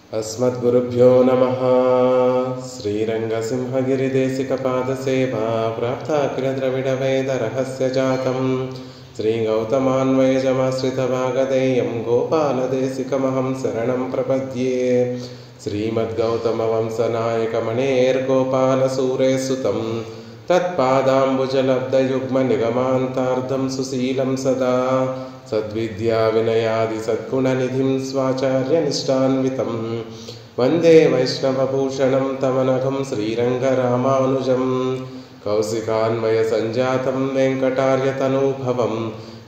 अस्मद्गुरुभ्यो नमः। श्रीरङ्गसिंहगिरिदेशिकपादसेवा प्राप्ताखिलद्रविडवेदरहस्यजातं श्रीगौतमान्वयजमाश्रितभागधेयं गोपालदेशिकमहं शरणं प्रपद्ये। श्रीमद्गौतमवंशनायकमणेर्गोपालसूरेसुतं तत्पादाम्बुजलब्धयुग्मनिगमान्तार्धं सुशीलं सदा सद्विद्याविनयादिसद्गुणनिधिं स्वाचार्यनिष्ठान्वितं वन्दे वैष्णवभूषणं तमनघं श्रीरङ्गरामानुजं कौशिकान्वयसञ्जातं वेङ्कटार्यतनूभवं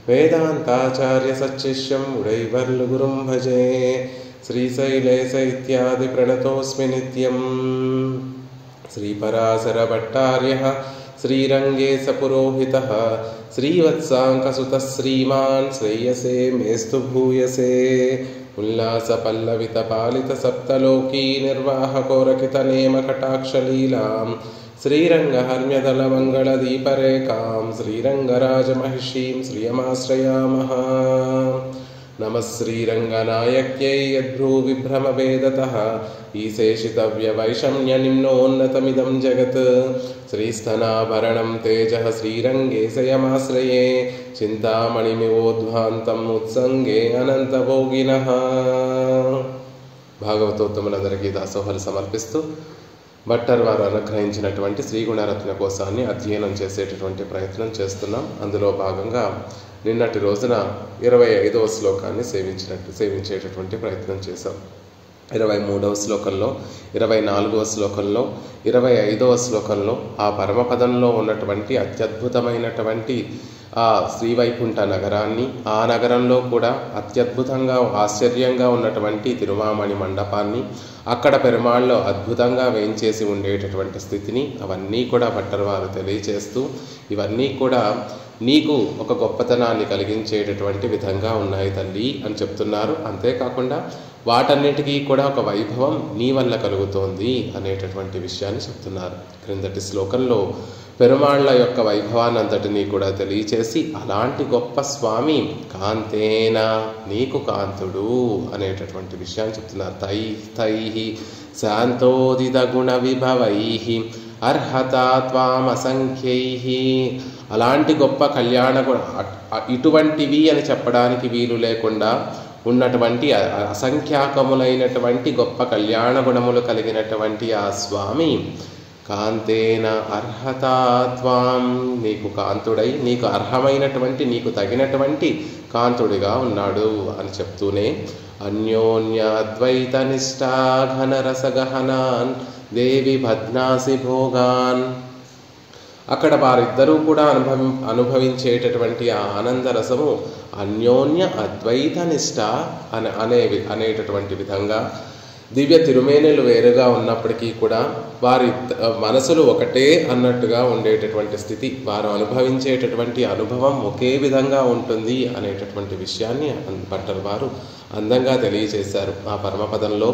वेदान्ताचार्यसच्शिष्यं उडैवर्लुगुरुं भजे। श्रीशैलेश इत्यादिप्रणतोऽस्मि नित्यं। श्रीपराशरभट्टार्यः श्रीरङ्गेशपुरोहितः श्रीवत्साङ्कसुतः श्रीमान् श्रेयसे मेस्तु भूयसे। उल्लासपल्लवितपालितसप्तलोकी निर्वाहकोरकितनेमकटाक्षलीलां श्रीरङ्गहर्म्यदलमङ्गलदीपरेखां श्रीरङ्गराजमहिषीं श्रियमाश्रयामः। नमः श्रीरङ्गनायक्यै यद्भ्रूविभ्रमवेदतः ईशेषितव्यवैषम्यनिम्नोन्नतमिदं जगत् श्रीस्तनाभरणं तेजः श्रीरङ्गेशयमाश्रये చింతామణిమివోద్భాంతం ఉత్సంగే అనంతభోగినః। భాగవతోత్తములందరికీ దాసోహాలు సమర్పిస్తూ భట్టర్ వారు అనుగ్రహించినటువంటి శ్రీగుణరత్న కోశాన్ని అధ్యయనం చేసేటటువంటి ప్రయత్నం చేస్తున్నాం. అందులో భాగంగా నిన్నటి రోజున 25వ శ్లోకాన్ని సేవించేటటువంటి ప్రయత్నం చేశాం. 23వ శ్లోకంలో, 24వ శ్లోకంలో, 25వ శ్లోకంలో ఆ పరమపదంలో ఉన్నటువంటి అత్యద్భుతమైనటువంటి ఆ శ్రీవైకుంఠ నగరాన్ని, ఆ నగరంలో కూడా అత్యద్భుతంగా ఆశ్చర్యంగా ఉన్నటువంటి తిరుమామణి మండపాన్ని, అక్కడ పెరుమాళ్ళలో అద్భుతంగా వేయించేసి ఉండేటటువంటి స్థితిని అవన్నీ కూడా భట్టర్ వారు తెలియచేస్తూ ఇవన్నీ కూడా నీకు ఒక గొప్పతనాన్ని కలిగించేటటువంటి విధంగా ఉన్నాయి తల్లి అని చెప్తున్నారు. అంతేకాకుండా వాటన్నిటికీ కూడా ఒక వైభవం నీ వల్ల కలుగుతోంది అనేటటువంటి విషయాన్ని చెప్తున్నారు. క్రిందటి శ్లోకంలో పెరుమాళ్ళ యొక్క వైభవాన్నంతటినీ కూడా తెలియచేసి అలాంటి గొప్ప స్వామి కాంతేన నీకు కాంతుడు అనేటటువంటి విషయాన్ని చెప్తున్నారు. తై శాంతోదిత గుణ విభవై అర్హతా త్వామసంఖ్యై. అలాంటి గొప్ప కళ్యాణ ఇటువంటివి అని చెప్పడానికి వీలు లేకుండా ఉన్నటువంటి అసంఖ్యాకములైనటువంటి గొప్ప కళ్యాణ గుణములు కలిగినటువంటి ఆ స్వామి కాంతేన అర్హతా త్వాం నీకు కాంతుడై నీకు అర్హమైనటువంటి నీకు తగినటువంటి కాంతుడిగా ఉన్నాడు అని చెప్తూనే అన్యోన్యాద్వైత నిష్టా ఘనరసగహనాన్ దేవి భద్నాసి భోగాన్. అక్కడ వారిద్దరూ కూడా అనుభవించేటటువంటి ఆ ఆనందరసము అన్యోన్య అద్వైత నిష్ట అనేటటువంటి విధంగా దివ్య తిరుమేనులు వేరుగా ఉన్నప్పటికీ కూడా వారి మనసులు ఒకటే అన్నట్టుగా ఉండేటటువంటి స్థితి, వారు అనుభవించేటటువంటి అనుభవం ఒకే విధంగా ఉంటుంది అనేటటువంటి విషయాన్ని భట్టర్ వారు అందంగా తెలియజేశారు. ఆ పరమపదంలో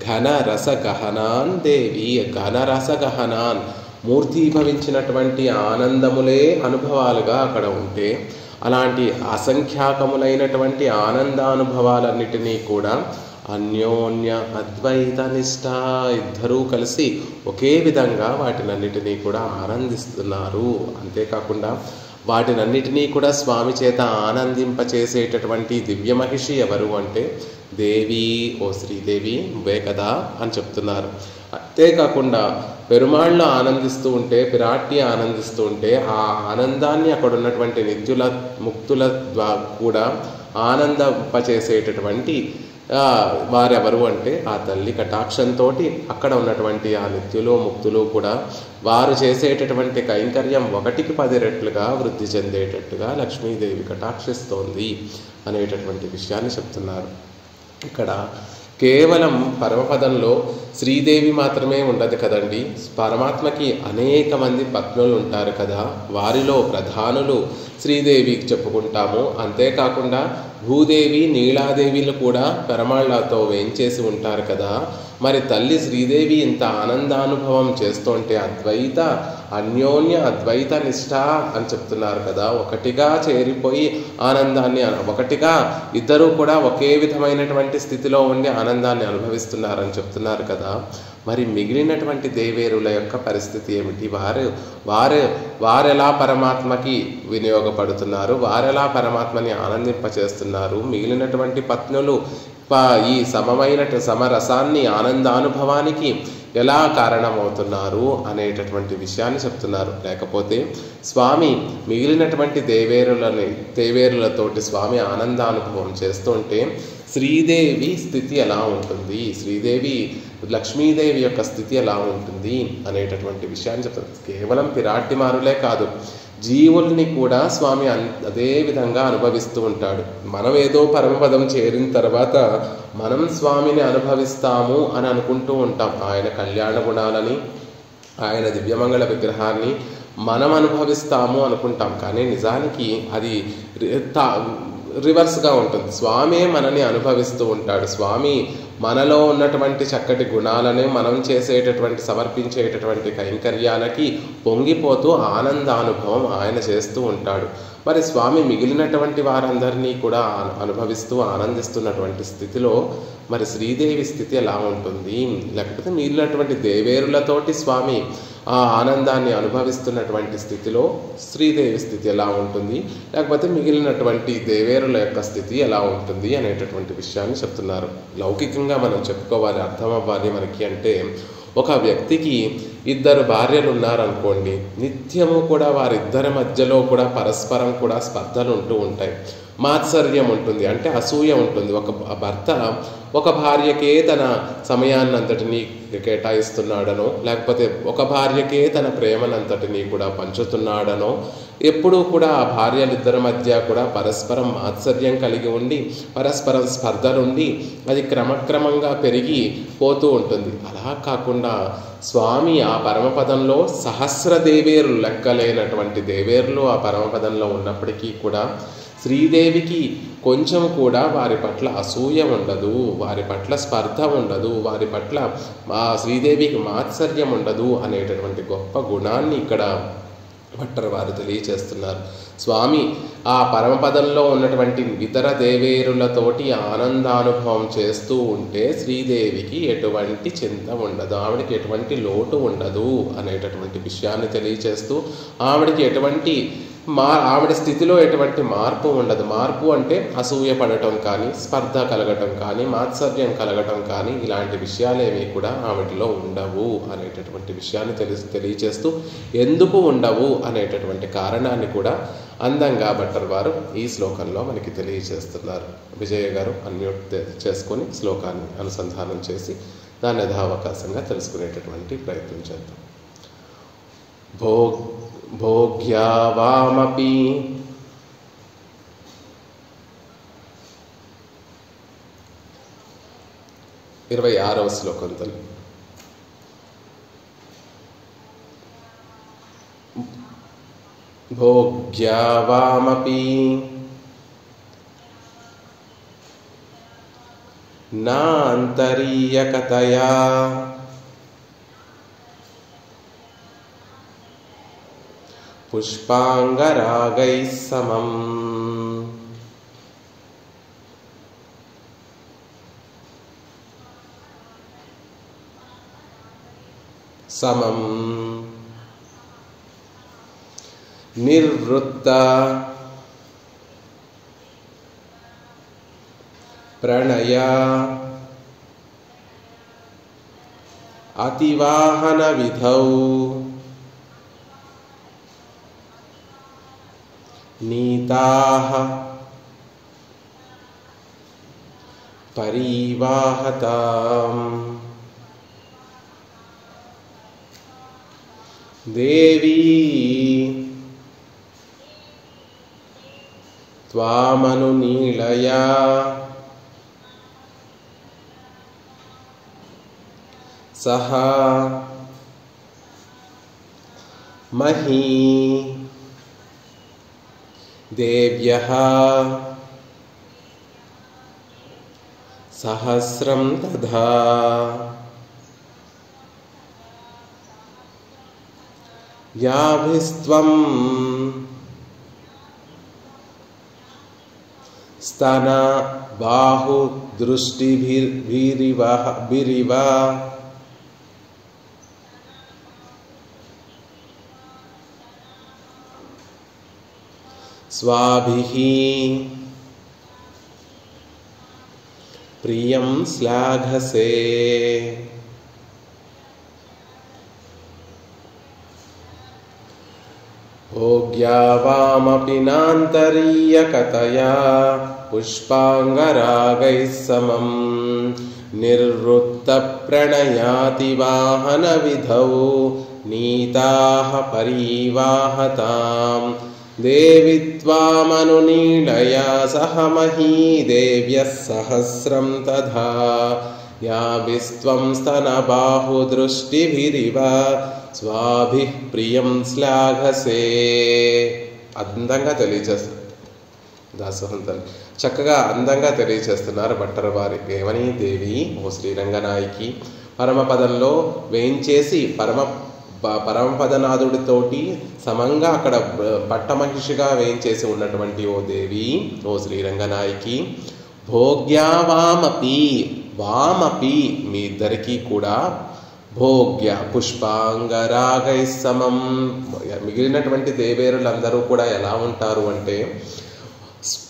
ఘన రస గహనాన్ దేవి, ఘన రస గహనాన్ మూర్తీభవించినటువంటి ఆనందములే అనుభవాలుగా అక్కడ ఉంటే అలాంటి అసంఖ్యాకములైనటువంటి ఆనందానుభవాలన్నిటినీ కూడా అన్యోన్య అద్వైత నిష్ట ఇద్దరూ కలిసి ఒకే విధంగా వాటినన్నిటినీ కూడా ఆనందిస్తున్నారు. అంతేకాకుండా వాటినన్నిటినీ కూడా స్వామి చేత ఆనందింపచేసేటటువంటి దివ్య మహిషి ఎవరు అంటే దేవి, ఓ శ్రీదేవి నువ్వే కదా అని చెప్తున్నారు. అంతేకాకుండా పెరుమాళ్ళు ఆనందిస్తూ ఉంటే, పిరాట్టి ఆనందిస్తూ ఉంటే ఆ ఆనందాన్ని అక్కడ ఉన్నటువంటి నిత్యుల ముక్తుల కూడా ఆనందింపచేసేటటువంటి వారెవరు అంటే ఆ తల్లి కటాక్షంతో అక్కడ ఉన్నటువంటి ఆ నిత్యులు ముక్తులు కూడా వారు చేసేటటువంటి కైంకర్యం 1కి 10 రెట్లుగా వృద్ధి చెందేటట్టుగా లక్ష్మీదేవి కటాక్షిస్తోంది అనేటటువంటి విషయాన్ని చెప్తున్నారు. ఇక్కడ కేవలం పరమపదంలో శ్రీదేవి మాత్రమే ఉండదు కదండి, పరమాత్మకి అనేక మంది పత్నులు ఉంటారు కదా, వారిలో ప్రధానులు శ్రీదేవికి చెప్పుకుంటాము. అంతేకాకుండా భూదేవి నీలాదేవిలు కూడా పెరమాళ్లతో వేంచేసి ఉంటారు కదా. మరి తల్లి శ్రీదేవి ఇంత ఆనందానుభవం చేస్తుంటే అద్వైత అన్యోన్య అద్వైత నిష్ఠ అని చెప్తున్నారు కదా. ఒకటిగా చేరిపోయి ఆనందాన్ని ఒకటిగా ఇద్దరూ కూడా ఒకే విధమైనటువంటి స్థితిలో ఉండి ఆనందాన్ని అనుభవిస్తున్నారని చెప్తున్నారు కదా. మరి మిగిలినటువంటి దేవేరుల యొక్క పరిస్థితి ఏమిటి? వారెలా పరమాత్మకి వినియోగపడుతున్నారు, వారెలా పరమాత్మని ఆనందింపచేస్తున్నారు, మిగిలినటువంటి పత్నులు ఈ సమరసాన్ని ఆనందానుభవానికి ఎలా కారణమవుతున్నారు అనేటటువంటి విషయాన్ని చెప్తున్నారు. లేకపోతే స్వామి మిగిలినటువంటి దేవేరులతోటి స్వామి ఆనందానుభవం చేస్తుంటే శ్రీదేవి స్థితి ఎలా ఉంటుంది, శ్రీదేవి లక్ష్మీదేవి యొక్క స్థితి ఎలా ఉంటుంది అనేటటువంటి విషయాన్ని చెప్తారు. కేవలం పిరాటిమారులే కాదు, జీవుల్ని కూడా స్వామి అదే విధంగా అనుభవిస్తూ ఉంటాడు. మనం ఏదో పరమపదం చేరిన తర్వాత మనం స్వామిని అనుభవిస్తాము అని అనుకుంటూ ఉంటాం. ఆయన కళ్యాణ గుణాలని, ఆయన దివ్యమంగళ విగ్రహాన్ని మనం అనుభవిస్తాము అనుకుంటాం. కానీ నిజానికి అది రివర్స్గా ఉంటుంది. స్వామే మనని అనుభవిస్తూ ఉంటాడు. స్వామి మనలో ఉన్నటువంటి చక్కటి గుణాలను మనం చేసేటటువంటి సమర్పించేటటువంటి కైంకర్యాలకి పొంగిపోతూ ఆనందానుభవం ఆయన చేస్తూ ఉంటాడు. మరి స్వామి మిగిలినటువంటి వారందరినీ కూడా అనుభవిస్తూ ఆనందిస్తున్నటువంటి స్థితిలో మరి శ్రీదేవి స్థితి ఎలా ఉంటుంది, లేకపోతే మిగిలినటువంటి దేవేరులతోటి స్వామి ఆ ఆనందాన్ని అనుభవిస్తున్నటువంటి స్థితిలో శ్రీదేవి స్థితి ఎలా ఉంటుంది, లేకపోతే మిగిలినటువంటి దేవేరుల యొక్క స్థితి ఎలా ఉంటుంది అనేటటువంటి విషయాన్ని చెప్తున్నారు. లౌకికంగా మనం చెప్పుకోవాలి, అర్థం అవ్వాలి మనకి అంటే, ఒక వ్యక్తికి ఇద్దరు భార్యలు ఉన్నారనుకోండి, నిత్యము కూడా వారిద్దరి మధ్యలో కూడా పరస్పరం కూడా స్పర్ధలు ఉంటూ ఉంటాయి. మాత్సర్యం ఉంటుంది, అంటే అసూయ ఉంటుంది. ఒక భర్త ఒక భార్యకే తన సమయాన్నంతటినీ కేటాయిస్తున్నాడనో, లేకపోతే ఒక భార్యకే తన ప్రేమనంతటినీ కూడా పంచుతున్నాడనో, ఎప్పుడూ కూడా ఆ భార్యలిద్దరి మధ్య కూడా పరస్పరం మాత్సర్యం కలిగి ఉండి పరస్పరం స్పర్ధలుండి అది క్రమక్రమంగా పెరిగి పోతూ ఉంటుంది. అలా కాకుండా స్వామి ఆ పరమపదంలో సహస్ర దేవేరులు, లెక్కలేనటువంటి దేవేరులు ఆ పరమపదంలో ఉన్నప్పటికీ కూడా శ్రీదేవికి కొంచెం కూడా వారి పట్ల అసూయ ఉండదు, వారి పట్ల స్పర్ధ ఉండదు, వారి పట్ల శ్రీదేవికి మాత్సర్యం ఉండదు అనేటటువంటి గొప్ప గుణాన్ని ఇక్కడ భట్టర్ వారు తెలియచేస్తున్నారు. స్వామి ఆ పరమపదంలో ఉన్నటువంటి ఇతర దేవేరులతోటి ఆనందానుభవం చేస్తూ ఉంటే శ్రీదేవికి ఎటువంటి చింత ఉండదు, ఆవిడకి ఎటువంటి లోటు ఉండదు అనేటటువంటి విషయాన్ని తెలియచేస్తూ, ఆవిడకి ఎటువంటి ఆవిడ స్థితిలో ఎటువంటి మార్పు ఉండదు. మార్పు అంటే అసూయ పడటం కానీ, స్పర్ధ కలగటం కానీ, మాత్సర్యం కలగటం కానీ, ఇలాంటి విషయాలేమీ కూడా ఆవిడలో ఉండవు అనేటటువంటి విషయాన్ని తెలియచేస్తూ, ఎందుకు ఉండవు అనేటటువంటి కారణాన్ని కూడా అందంగా భట్టర్ వారు ఈ శ్లోకంలో మనకి తెలియచేస్తున్నారు. విజయ గారు అన్మ్యూట్ చేసుకొని శ్లోకాన్ని అనుసంధానం చేసి దాన్ని యథావకాశంగా తెలుసుకునేటటువంటి ప్రయత్నం చేద్దాం. భోగ్యావామపి 26వ శ్లోకం తల్లి. భోగ్యావామపి నాంతరీయకతయా పుష్పాంగరాగైః సమం సమం నిర్వృత్త ప్రణయ అతివాహన విధౌ నీతాః పరివాహతాం దేవీ త్వామనునీళయా సహ మహీ దేవ్యః సహస్రం తథా యాభిస్త్వం స్తన బాహు దృష్టిభిరివ స్వాభిః ప్రియం శ్లాఘసే భోగ్యావామపి నాంతరీయకతయా పుష్పాంగరాగైః సమం నిర్వృత్త ప్రణయాతి వాహన విధౌ నీతాః పరీవాహతాం దేవి త్వామనునీళయా సహ మహీ దేవ్యః సహస్రం తథా యాభిస్త్వం స్తనబాహుదృష్టిభిరివ స్వాభిః ప్రియం శ్లాఘసే. అందంగా తెలియజేస్తారు దాసోహంతలు, చక్కగా అందంగా తెలియజేస్తున్నారు భట్టర్ వారి. ఏమని? దేవి, ఓ శ్రీరంగనాయకి, పరమపదంలో వేయించేసి పరమపదనాథుడితోటి సమంగా అక్కడ పట్టమహిషిగా వేయించేసి ఉన్నటువంటి ఓ దేవి, ఓ శ్రీరంగనాయకి, భోగ్యావామపి, వామపి మీ ఇద్దరికీ కూడా, భోగ్య పుష్పాంగరాగై సమం, మిగిలినటువంటి దేవేరులందరూ కూడా ఎలా ఉంటారు అంటే,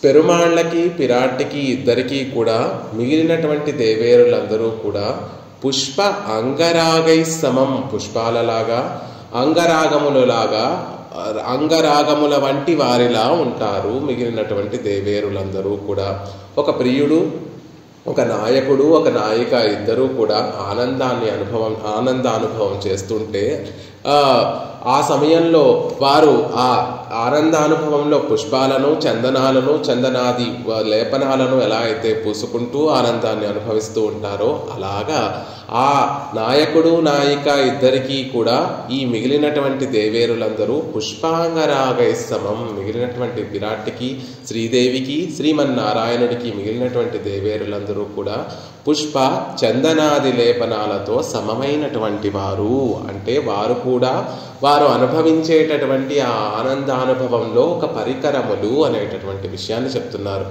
పెరుమాళ్ళకి పిరాటికి ఇద్దరికీ కూడా మిగిలినటువంటి దేవేరులందరూ కూడా పుష్ప అంగరాగై సమం, పుష్పాలలాగా, అంగరాగములలాగా, అంగరాగముల వంటి వారిలా ఉంటారు మిగిలినటువంటి దేవేరులందరూ కూడా. ఒక ప్రియుడు, ఒక నాయకుడు, ఒక నాయిక ఇద్దరూ కూడా ఆనందానుభవం చేస్తుంటే ఆ సమయంలో వారు ఆ ఆనందానుభవంలో పుష్పాలను, చందనాలను, చందనాది లేపనాలను ఎలా అయితే పూసుకుంటూ ఆనందాన్ని అనుభవిస్తూ ఉంటారో, అలాగా ఆ నాయకుడు, నాయిక ఇద్దరికీ కూడా ఈ మిగిలినటువంటి దేవేరులందరూ పుష్పాంగరాగై సమం, మిగిలినటువంటి విరాట్కి, శ్రీదేవికి, శ్రీమన్నారాయణుడికి మిగిలినటువంటి దేవేరులందరూ కూడా పుష్ప చందనాది లేపనాలతో సమమైనటువంటి వారు. అంటే వారు కూడా వారు అనుభవించేటటువంటి ఆ ఆనందానుభవంలో ఒక పరికరములు అనేటటువంటి విషయాన్ని చెప్తున్నారు.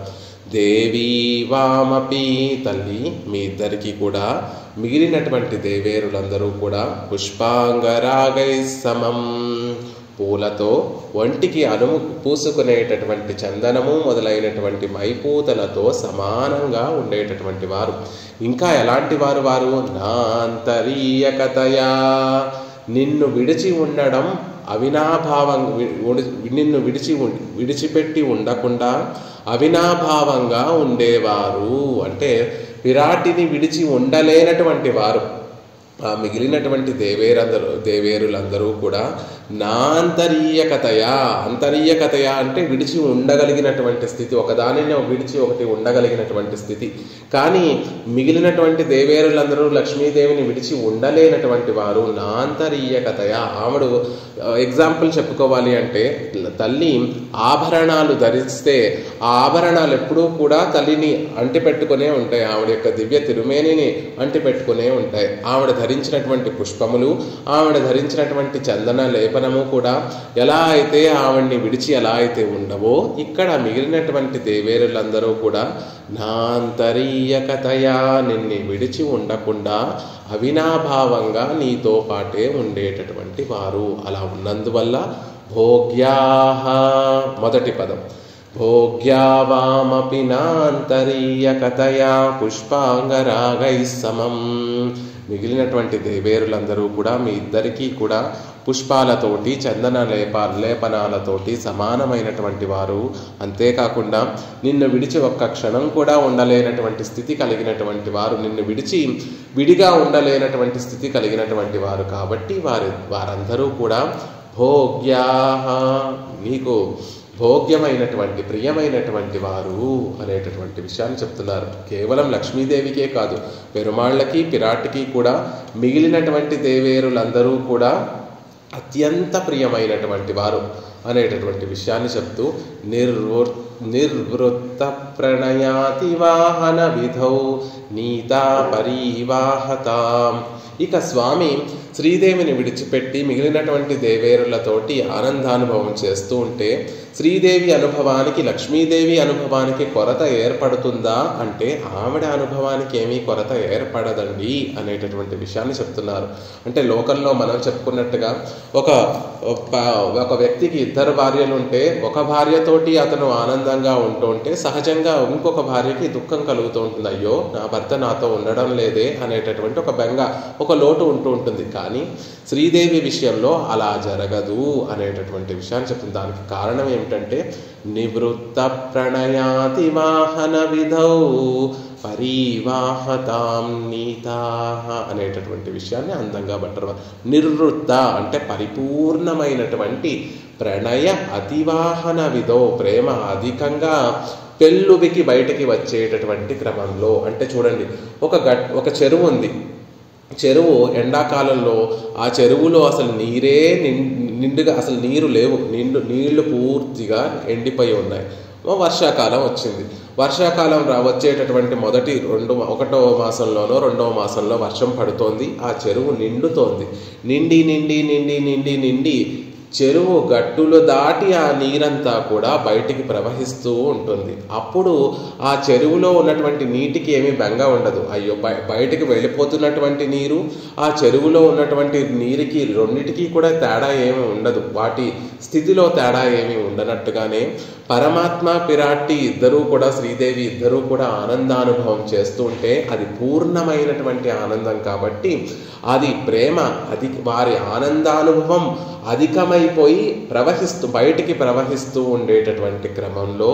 దేవీ వామపి, తల్లి మీ ఇద్దరికీ కూడా మిగిలినటువంటి దేవేరులందరూ కూడా పుష్పాంగరాగై సమం, పూలతో ఒంటికి పూసుకునేటటువంటి చందనము మొదలైనటువంటి మైపూతలతో సమానంగా ఉండేటటువంటి వారు. ఇంకా ఎలాంటి వారు? వారు నాంతరీయకతయా, నిన్ను విడిచి ఉండడం అవినాభావం, నిన్ను విడిచిపెట్టి ఉండకుండా అవినాభావంగా ఉండేవారు. అంటే విరాటిని విడిచి ఉండలేనటువంటి వారు. ఆ మిగిలినటువంటి దేవేరులందరూ కూడా నాంతరీయకతయా, అంతరీయకతయా అంటే విడిచి ఉండగలిగినటువంటి స్థితి, ఒకదానిని విడిచి ఒకటి ఉండగలిగినటువంటి స్థితి. కానీ మిగిలినటువంటి దేవేరులందరూ లక్ష్మీదేవిని విడిచి ఉండలేనటువంటి వారు. నాంతరీయకతయా, ఆవిడ ఎగ్జాంపుల్ చెప్పుకోవాలి అంటే, తల్లి ఆభరణాలు ధరిస్తే ఆ ఆభరణాలు ఎప్పుడూ కూడా తల్లిని అంటిపెట్టుకునే ఉంటాయి, ఆవిడ యొక్క దివ్య తిరుమేనిని అంటిపెట్టుకునే ఉంటాయి. ఆవిడ ధరించినటువంటి పుష్పములు, ఆవిడ ధరించినటువంటి చందన లేపనము కూడా ఎలా అయితే ఆవిడ్ని విడిచి ఎలా అయితే ఉండవో, ఇక్కడ మిగిలినటువంటి దేవేరులందరూ కూడా నాంతరీయకతయా, నిన్ను విడిచి ఉండకుండా అవినాభావంగా నీతో పాటే ఉండేటటువంటి వారు. అలా ఉన్నందువల్ల భోగ్యాః, మొదటి పదం భోగ్యావామపి నాంతరీయకతయా పుష్పాంగరాగై సమం, మిగిలినటువంటి దేవేరులందరూ కూడా మీ ఇద్దరికీ కూడా పుష్పాలతోటి, చందన లేపనాలతోటి సమానమైనటువంటి వారు. అంతేకాకుండా నిన్ను విడిచి ఒక్క క్షణం కూడా ఉండలేనటువంటి స్థితి కలిగినటువంటి వారు, నిన్ను విడిచి విడిగా ఉండలేనటువంటి స్థితి కలిగినటువంటి వారు. కాబట్టి వారందరూ కూడా భోగ్యాః, నీకు భోగ్యమైనటువంటి ప్రియమైనటువంటి వారు అనేటటువంటి విషయాన్ని చెప్తున్నారు. కేవలం లక్ష్మీదేవికే కాదు, పెరుమాళ్ళకి, పిరాటికి కూడా మిగిలినటువంటి దేవేరులందరూ కూడా అత్యంత ప్రియమైనటువంటి వారు అనేటటువంటి విషయాన్ని చెప్తూ నిర్వృత్త నిర్వృత్త ప్రణయాతి వాహన విధౌ నీతా పరీవాహతాం. ఇక స్వామి శ్రీదేవిని విడిచిపెట్టి మిగిలినటువంటి దేవేరులతోటి ఆనందానుభవం చేస్తూ ఉంటే శ్రీదేవి అనుభవానికి లక్ష్మీదేవి అనుభవానికి కొరత ఏర్పడుతుందా అంటే ఆవిడ అనుభవానికి ఏమీ కొరత ఏర్పడదండి అనేటటువంటి విషయాన్ని చెప్తున్నారు. అంటే లోకంలో మనం చెప్పుకున్నట్టుగా ఒక వ్యక్తికి ఇద్దరు భార్యలు ఉంటే ఒక భార్యతోటి అతను ఆనందంగా ఉంటూ ఉంటే సహజంగా ఇంకొక భార్యకి దుఃఖం కలుగుతూ ఉంటుంది. అయ్యో నా భర్త నాతో ఉండడం లేదే అనేటటువంటి ఒక బెంగ, ఒక లోటు ఉంటూ ఉంటుంది. కానీ శ్రీదేవి విషయంలో అలా జరగదు అనేటటువంటి విషయాన్ని చెప్తుంది. దానికి కారణం ఏమిటంటే నివృత్త ప్రణయాతి వాహన విధౌ పరివాహతాం నీతాః అనేటటువంటి విషయాన్ని అందంగా బట్టరు. నిర్వృత్త అంటే పరిపూర్ణమైనటువంటి ప్రణయ అతివాహన విధౌ ప్రేమ అధికంగా పెళ్ళుబికి బయటికి వచ్చేటటువంటి క్రమంలో. అంటే చూడండి, ఒక చెరువు ఉంది. చెరువు ఎండాకాలంలో ఆ చెరువులో అసలు నీరే నిండుగా అసలు నీరు లేవు, నీళ్లు పూర్తిగా ఎండిపోయి ఉన్నాయి. వర్షాకాలం వచ్చింది. వర్షాకాలం వచ్చేటటువంటి ఒకటవ మాసంలోనో రెండవ మాసంలో వర్షం పడుతోంది. ఆ చెరువు నిండుతోంది. నిండి చెరువు గట్టులు దాటి ఆ నీరంతా కూడా బయటికి ప్రవహిస్తూ ఉంటుంది. అప్పుడు ఆ చెరువులో ఉన్నటువంటి నీటికి ఏమీ బెంగ ఉండదు. అయ్యో బయటికి వెళ్ళిపోతున్నటువంటి నీరు ఆ చెరువులో ఉన్నటువంటి నీరుకి రెండిటికి కూడా తేడా ఏమీ ఉండదు. వాటి స్థితిలో తేడా ఏమీ ఉండనట్టుగానే పరమాత్మ పిరాట్టి ఇద్దరూ కూడా శ్రీదేవి ఇద్దరూ కూడా ఆనందానుభవం చేస్తూ ఉంటే అది పూర్ణమైనటువంటి ఆనందం కాబట్టి అది ప్రేమ వారి ఆనందానుభవం అధికమైపోయి బయటికి ప్రవహిస్తూ ఉండేటటువంటి క్రమంలో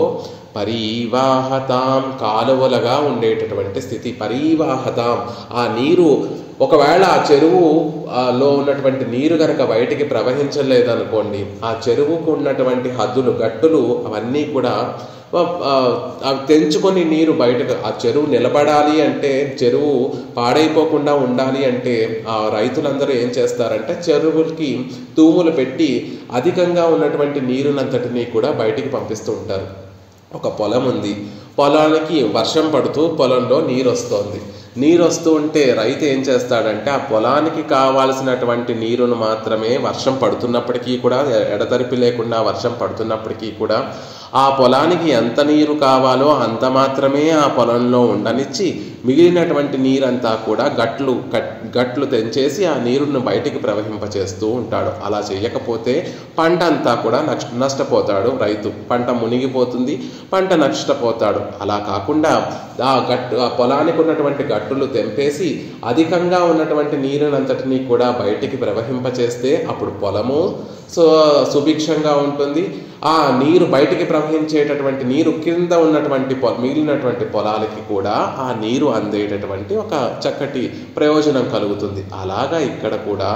పరీవాహతాం కాలువలుగా ఉండేటటువంటి స్థితి. పరీవాహతాం ఆ నీరు ఒకవేళ ఆ చెరువులో ఉన్నటువంటి నీరు కనుక బయటికి ప్రవహించలేదనుకోండి, ఆ చెరువుకు ఉన్నటువంటి హద్దులు గట్టులు అవన్నీ కూడా అవి తెంచుకొని నీరు బయటకు ఆ చెరువు నిలబడాలి అంటే, చెరువు పాడైపోకుండా ఉండాలి అంటే ఆ రైతులందరూ ఏం చేస్తారంటే చెరువులకి తూములు పెట్టి అధికంగా ఉన్నటువంటి నీరునంతటినీ కూడా బయటికి పంపిస్తూ ఉంటారు. ఒక పొలం ఉంది, పొలానికి వర్షం పడుతూ పొలంలో నీరు వస్తోంది. నీరు వస్తూ ఉంటే రైతు ఏం చేస్తాడంటే ఆ పొలానికి కావాల్సినటువంటి నీరును మాత్రమే వర్షం పడుతున్నప్పటికీ కూడా ఎడతెరిపి లేకుండా వర్షం పడుతున్నప్పటికీ కూడా ఆ పొలానికి ఎంత నీరు కావాలో అంత మాత్రమే ఆ పొలంలో ఉండనిచ్చి మిగిలినటువంటి నీరంతా కూడా గట్లు తెంచేసి ఆ నీరును బయటికి ప్రవహింపచేస్తూ ఉంటాడు. అలా చేయకపోతే పంట అంతా కూడా నష్టపోతాడు రైతు. పంట మునిగిపోతుంది, పంట నష్టపోతాడు. అలా కాకుండా ఆ పొలానికి ఉన్నటువంటి గట్టులు తెంపేసి అధికంగా ఉన్నటువంటి నీరునంతటినీ కూడా బయటికి ప్రవహింపచేస్తే అప్పుడు పొలము సుభిక్షంగా ఉంటుంది. ఆ నీరు బయటికి ప్రవహించేటటువంటి నీరు కింద ఉన్నటువంటి మిగిలినటువంటి పొలాలకి కూడా ఆ నీరు అందేటటువంటి ఒక చక్కటి ప్రయోజనం కలుగుతుంది. అలాగా ఇక్కడ కూడా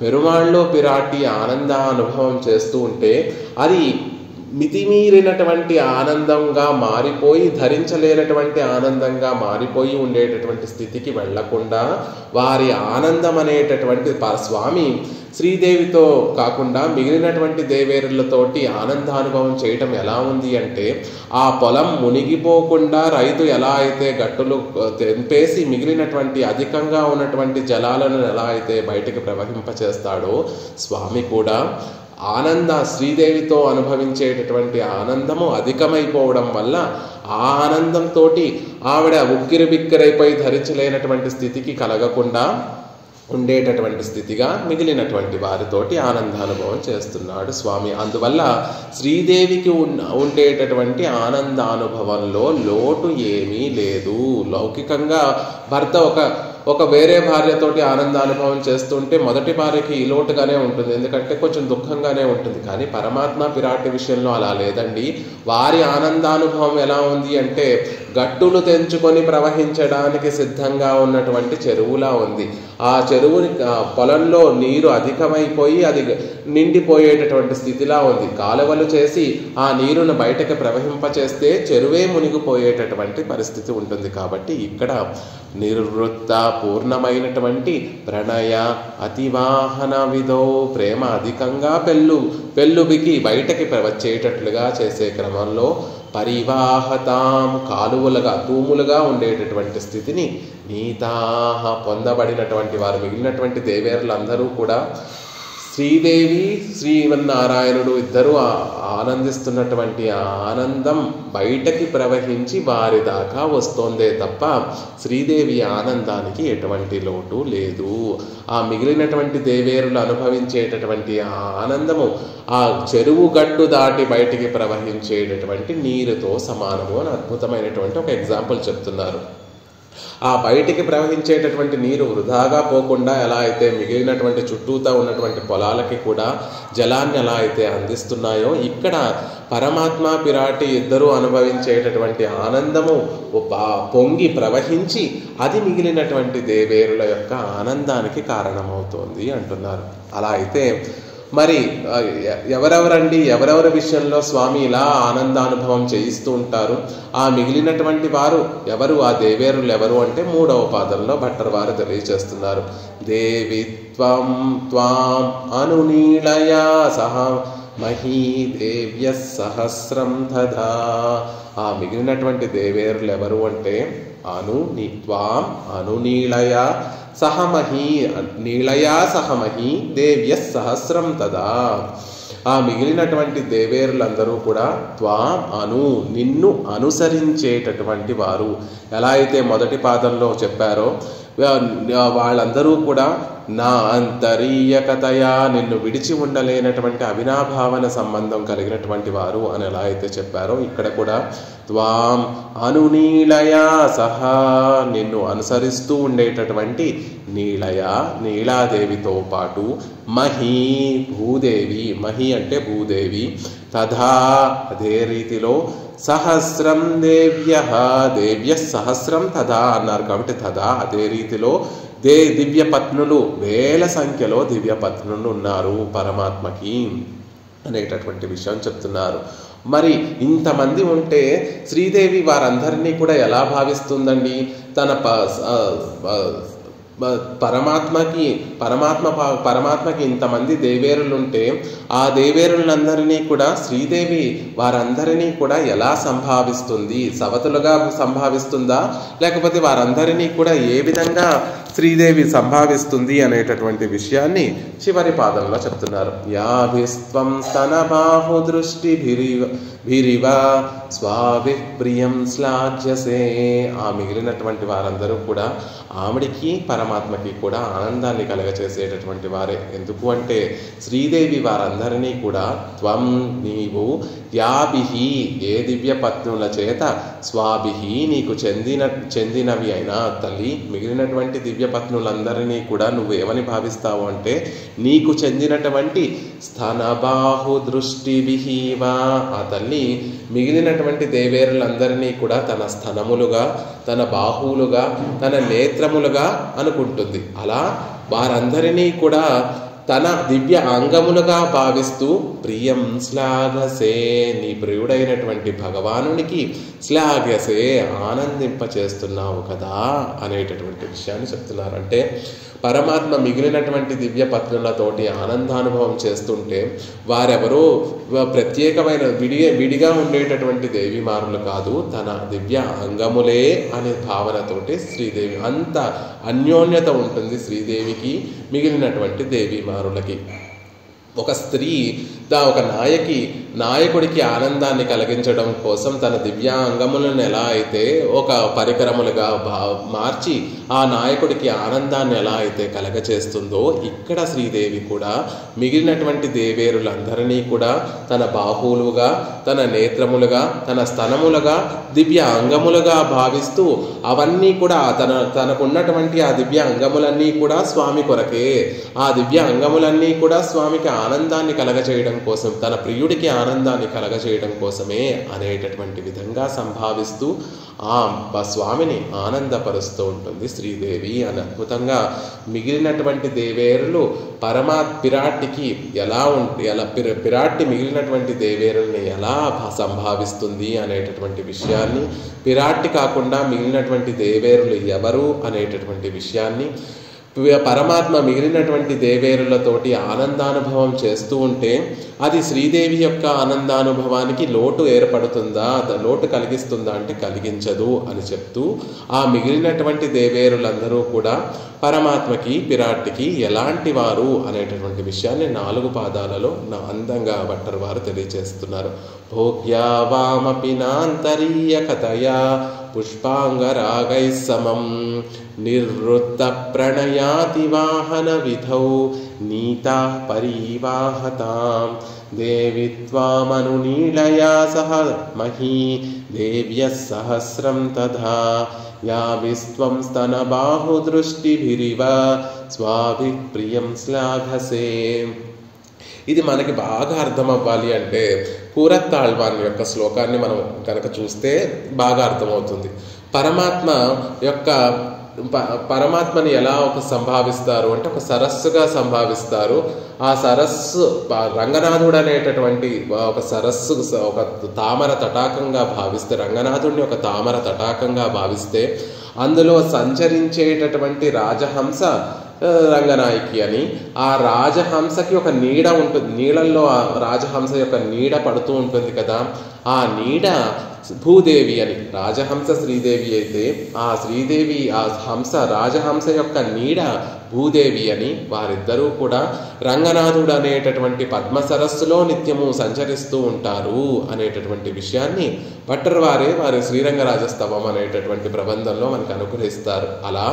పెరుమాళ్ళు పిరాటి ఆనందానుభవం చేస్తూ ఉంటే అది మితిమీరినటువంటి ఆనందంగా మారిపోయి ధరించలేనటువంటి ఆనందంగా మారిపోయి ఉండేటటువంటి స్థితికి వెళ్లకుండా వారి ఆనందం అనేటటువంటి స్వామి శ్రీదేవితో కాకుండా మిగిలినటువంటి దేవేరులతోటి ఆనందానుభవం చేయటం ఎలా ఉంది అంటే ఆ పొలం మునిగిపోకుండా రైతు ఎలా అయితే గట్టులు తెంపేసి మిగిలినటువంటి అధికంగా ఉన్నటువంటి జలాలను ఎలా అయితే బయటకు ప్రవహింపచేస్తాడో స్వామి కూడా శ్రీదేవితో అనుభవించేటటువంటి ఆనందము అధికమైపోవడం వల్ల ఆ ఆనందంతో ఆవిడ ఉక్కిరి బిక్కిరైపోయి ధరించలేనటువంటి స్థితికి కలగకుండా ఉండేటటువంటి స్థితిగా మిగిలినటువంటి వారితోటి ఆనందానుభవం చేస్తున్నాడు స్వామి. అందువల్ల శ్రీదేవికి ఉండేటటువంటి ఆనందానుభవంలో లోటు ఏమీ లేదు. లౌకికంగా భర్త ఒక వేరే భార్యతోటి ఆనందానుభవం చేస్తుంటే మొదటి భార్యకి లోటుగానే ఉంటుంది, ఎందుకంటే కొంచెం దుఃఖంగానే ఉంటుంది. కానీ పరమాత్మ పిరాటి విషయంలో అలా లేదండి. వారి ఆనందానుభవం ఎలా ఉంది అంటే గట్టులు తెంచుకొని ప్రవహించడానికి సిద్ధంగా ఉన్నటువంటి చెరువులా ఉంది. ఆ చెరువుని పొలంలో నీరు అధికమైపోయి అది నిండిపోయేటటువంటి స్థితిలా ఉంది. కాలువలు చేసి ఆ నీరును బయటకు ప్రవహింపచేస్తే చెరువే మునిగిపోయేటటువంటి పరిస్థితి ఉంటుంది. కాబట్టి ఇక్కడ నిర్వృత్త పూర్ణమైనటువంటి ప్రణయ అతివాహన విధో ప్రేమ అధికంగా పెళ్ళుబికి బయటకి వచ్చేటట్లుగా చేసే క్రమంలో పరివాహతాం కాలువలుగా తూములుగా ఉండేటటువంటి స్థితిని నీతాహ పొందబడినటువంటి వారు మిగిలినటువంటి దేవేరులందరూ కూడా శ్రీదేవి శ్రీమన్నారాయణుడు ఇద్దరూ ఆనందిస్తున్నటువంటి ఆనందం బయటకి ప్రవహించి వారి దాకా వస్తోందే తప్ప శ్రీదేవి ఆనందానికి ఎటువంటి లోటు లేదు. ఆ మిగిలినటువంటి దేవేరులు అనుభవించేటటువంటి ఆ ఆనందము ఆ చెరువు గట్టు దాటి బయటికి ప్రవహించేటటువంటి నీరుతో సమానము అని అద్భుతమైనటువంటి ఒక ఎగ్జాంపుల్ చెప్తున్నారు. ఆ బయటికి ప్రవహించేటటువంటి నీరు వృధాగా పోకుండా ఎలా అయితే మిగిలినటువంటి చుట్టూతా ఉన్నటువంటి పొలాలకి కూడా జలాన్ని ఎలా అయితే అందిస్తున్నాయో, ఇక్కడ పరమాత్మ పిరాటి ఇద్దరూ అనుభవించేటటువంటి ఆనందము పొంగి ప్రవహించి అది మిగిలినటువంటి దేవేరుల యొక్క ఆనందానికి కారణమవుతోంది అంటున్నారు. అలా అయితే మరి ఎవరెవరి విషయంలో స్వామి ఇలా ఆనందానుభవం చేయిస్తూ ఉంటారు? ఆ మిగిలినటువంటి వారు ఎవరు? ఆ దేవేరులు ఎవరు అంటే 3వ పాదంలో భట్టర్ వారు తెలియచేస్తున్నారు. దేవి త్వం త్వాం అనునీళయా సహ మహీ దేవ్య సహస్రం దదా. ఆ మిగిలినటువంటి దేవేరులు ఎవరు అంటే త్వాం అనునీళయా సహమహీ నీళయా సహమహీ దేవ్య సహస్రం తదా. ఆ మిగిలినటువంటి దేవేరులందరూ కూడా త్వాం నిన్ను అనుసరించేటటువంటి వారు. ఎలా అయితే మొదటి పాదంలో చెప్పారో వాళ్ళందరూ కూడా నా అంతరీయకతయా నిన్ను విడిచి ఉండలేనటువంటి అవినాభావన సంబంధం కలిగినటువంటి వారు అని ఎలా అయితే చెప్పారో, ఇక్కడ కూడా త్వాం అనునీళయా సహా నిన్ను అనుసరిస్తూ ఉండేటటువంటి నీలాదేవితో పాటు మహీ భూదేవి, మహి అంటే భూదేవి, తథా అదే రీతిలో సహస్రం దేవ్య సహస్రం తథా అన్నారు కాబట్టి తథా అదే రీతిలో దివ్య పత్నులు వేల సంఖ్యలో దివ్య పత్నులు ఉన్నారు పరమాత్మకి అనేటటువంటి విషయం చెప్తున్నారు. మరి ఇంతమంది ఉంటే శ్రీదేవి వారందరినీ కూడా ఎలా భావిస్తుందండి? తన పరమాత్మకి ఇంతమంది దేవేరులుంటే ఆ దేవేరులందరినీ కూడా శ్రీదేవి వారందరినీ కూడా ఎలా సంభావిస్తుంది? సవతులుగా సంభావిస్తుందా, లేకపోతే వారందరినీ కూడా ఏ విధంగా శ్రీదేవి సంభావిస్తుంది అనేటటువంటి విషయాన్ని చివరి పాదంలో చెప్తున్నారు. యాభిస్త్వం స్తనబాహు దృష్టిభిరివ స్వాభి ప్రియం శ్లాఘ్యసే. ఆ మిగిలినటువంటి వారందరూ కూడా ఆవిడికి పరమాత్మకి కూడా ఆనందాన్ని కలగచేసేటటువంటి వారే. ఎందుకు అంటే శ్రీదేవి వారందరినీ కూడా త్వం నీవు యాభిహి ఏ దివ్య పత్నుల చేత స్వాభిహి నీకు చెందినవి అయినా తల్లి మిగిలినటువంటి దివ్య పత్నులందరినీ కూడా నువ్వు ఏమని భావిస్తావు అంటే నీకు చెందినటువంటి స్తనబాహు దృష్టిభివా. ఆ తల్లి మిగిలినటువంటి దేవేరులందరినీ కూడా తన స్తనములుగా, తన బాహువులుగా, తన నేత్రములుగా అనుకుంటుంది. అలా వారందరినీ కూడా తన దివ్య అంగములుగా భావిస్తూ ప్రియం శ్లాఘసే నీ ప్రియుడైనటువంటి భగవానునికి శ్లాఘసే ఆనందింపచేస్తున్నావు కదా అనేటటువంటి విషయాన్ని చెప్తున్నారు. అంటే పరమాత్మ మిగిలినటువంటి దివ్య పత్నులతోటి ఆనందానుభవం చేస్తుంటే వారెవరో ప్రత్యేకమైన విడిగా ఉండేటటువంటి దేవిమారులు కాదు, తన దివ్య అంగములే అనే భావనతోటి శ్రీదేవి అంత అన్యోన్యత ఉంటుంది శ్రీదేవికి మిగిలినటువంటి దేవిమారులకి. ఒక స్త్రీ ఒక నాయకుడికి ఆనందాన్ని కలిగించడం కోసం తన దివ్యాంగములను ఎలా అయితే ఒక పరికరములుగా మార్చి ఆ నాయకుడికి ఆనందాన్ని ఎలా అయితే కలగచేస్తుందో, ఇక్కడ శ్రీదేవి కూడా మిగిలినటువంటి దేవేరులందరినీ కూడా తన బాహువులుగా, తన నేత్రములుగా, తన స్తనములుగా, దివ్య అంగములుగా భావిస్తూ అవన్నీ కూడా తనకున్నటువంటి ఆ దివ్య అంగములన్నీ కూడా స్వామి కొరకే, ఆ దివ్య అంగములన్నీ కూడా స్వామికి ఆనందాన్ని కలగచేయడం కోసం, తన ప్రియుడికి ఆనందాన్ని కలగచేయడం కోసమే అనేటటువంటి విధంగా సంభావిస్తూ ఆ స్వామిని ఆనందపరుస్తూ ఉంటుంది శ్రీదేవి అని అద్భుతంగా మిగిలినటువంటి దేవేరులు పిరాట్టికి ఎలా పిరాట్టి మిగిలినటువంటి దేవేరుల్ని ఎలా సంభావిస్తుంది అనేటటువంటి విషయాన్ని, పిరాట్టి కాకుండా మిగిలినటువంటి దేవేరులు ఎవరు అనేటటువంటి విషయాన్ని, పరమాత్మ మిగిలినటువంటి దేవేరులతోటి ఆనందానుభవం చేస్తూ ఉంటే అది శ్రీదేవి యొక్క ఆనందానుభవానికి లోటు ఏర్పడుతుందా, లోటు కలిగిస్తుందా అంటే కలిగించదు అని చెప్తూ ఆ మిగిలినటువంటి దేవేరులందరూ కూడా పరమాత్మకి పిరాట్టికి ఎలాంటి వారు అనేటటువంటి విషయాన్ని 4 పాదాలలో అందంగా భట్టర్ వారు తెలియజేస్తున్నారు. భోగ్యావామపి నాంతరీయ కథయా పుష్పాంగరాగై సమం నిర్వృత్త ప్రణయాతి వాహన విధౌ నీతా పరివాహతాం దేవి త్వామను నీళయా సహ మహీ దేవ్య సహస్రం తథా యావిస్త్వం స్తన బాహుదృష్టిభిరివ స్వాభి ప్రియం శ్లాఘసే. ఇది మనకి బాగా అర్థం అవ్వాలి అంటే కూరత్తాళ్వాన్ యొక్క శ్లోకాన్ని మనం కనుక చూస్తే బాగా అర్థమవుతుంది. పరమాత్మని ఎలా సంభావిస్తారు అంటే ఒక సరస్సుగా సంభావిస్తారు. ఆ సరస్సు రంగనాథుడు అనేటటువంటి ఒక సరస్సు, ఒక తామర తటాకంగా భావిస్తే, రంగనాథుడిని ఒక తామర తటాకంగా భావిస్తే అందులో సంచరించేటటువంటి రాజహంస రంగనాయకి అని, ఆ రాజహంసకి ఒక నీడ ఉంటుంది, నీళ్ళల్లో ఆ రాజహంస యొక్క నీడ పడుతూ ఉంటుంది కదా, ఆ నీడ భూదేవి అని. రాజహంస శ్రీదేవి అయితే ఆ శ్రీదేవి, ఆ హంస రాజహంస యొక్క నీడ భూదేవి అని వారిద్దరూ కూడా రంగనాథుడు అనేటటువంటి పద్మ సరస్సులో నిత్యము సంచరిస్తూ ఉంటారు అనేటటువంటి విషయాన్ని భట్టర్ వారి శ్రీరంగరాజస్తవం అనేటటువంటి ప్రబంధంలో మనకు అనుగ్రహిస్తారు. అలా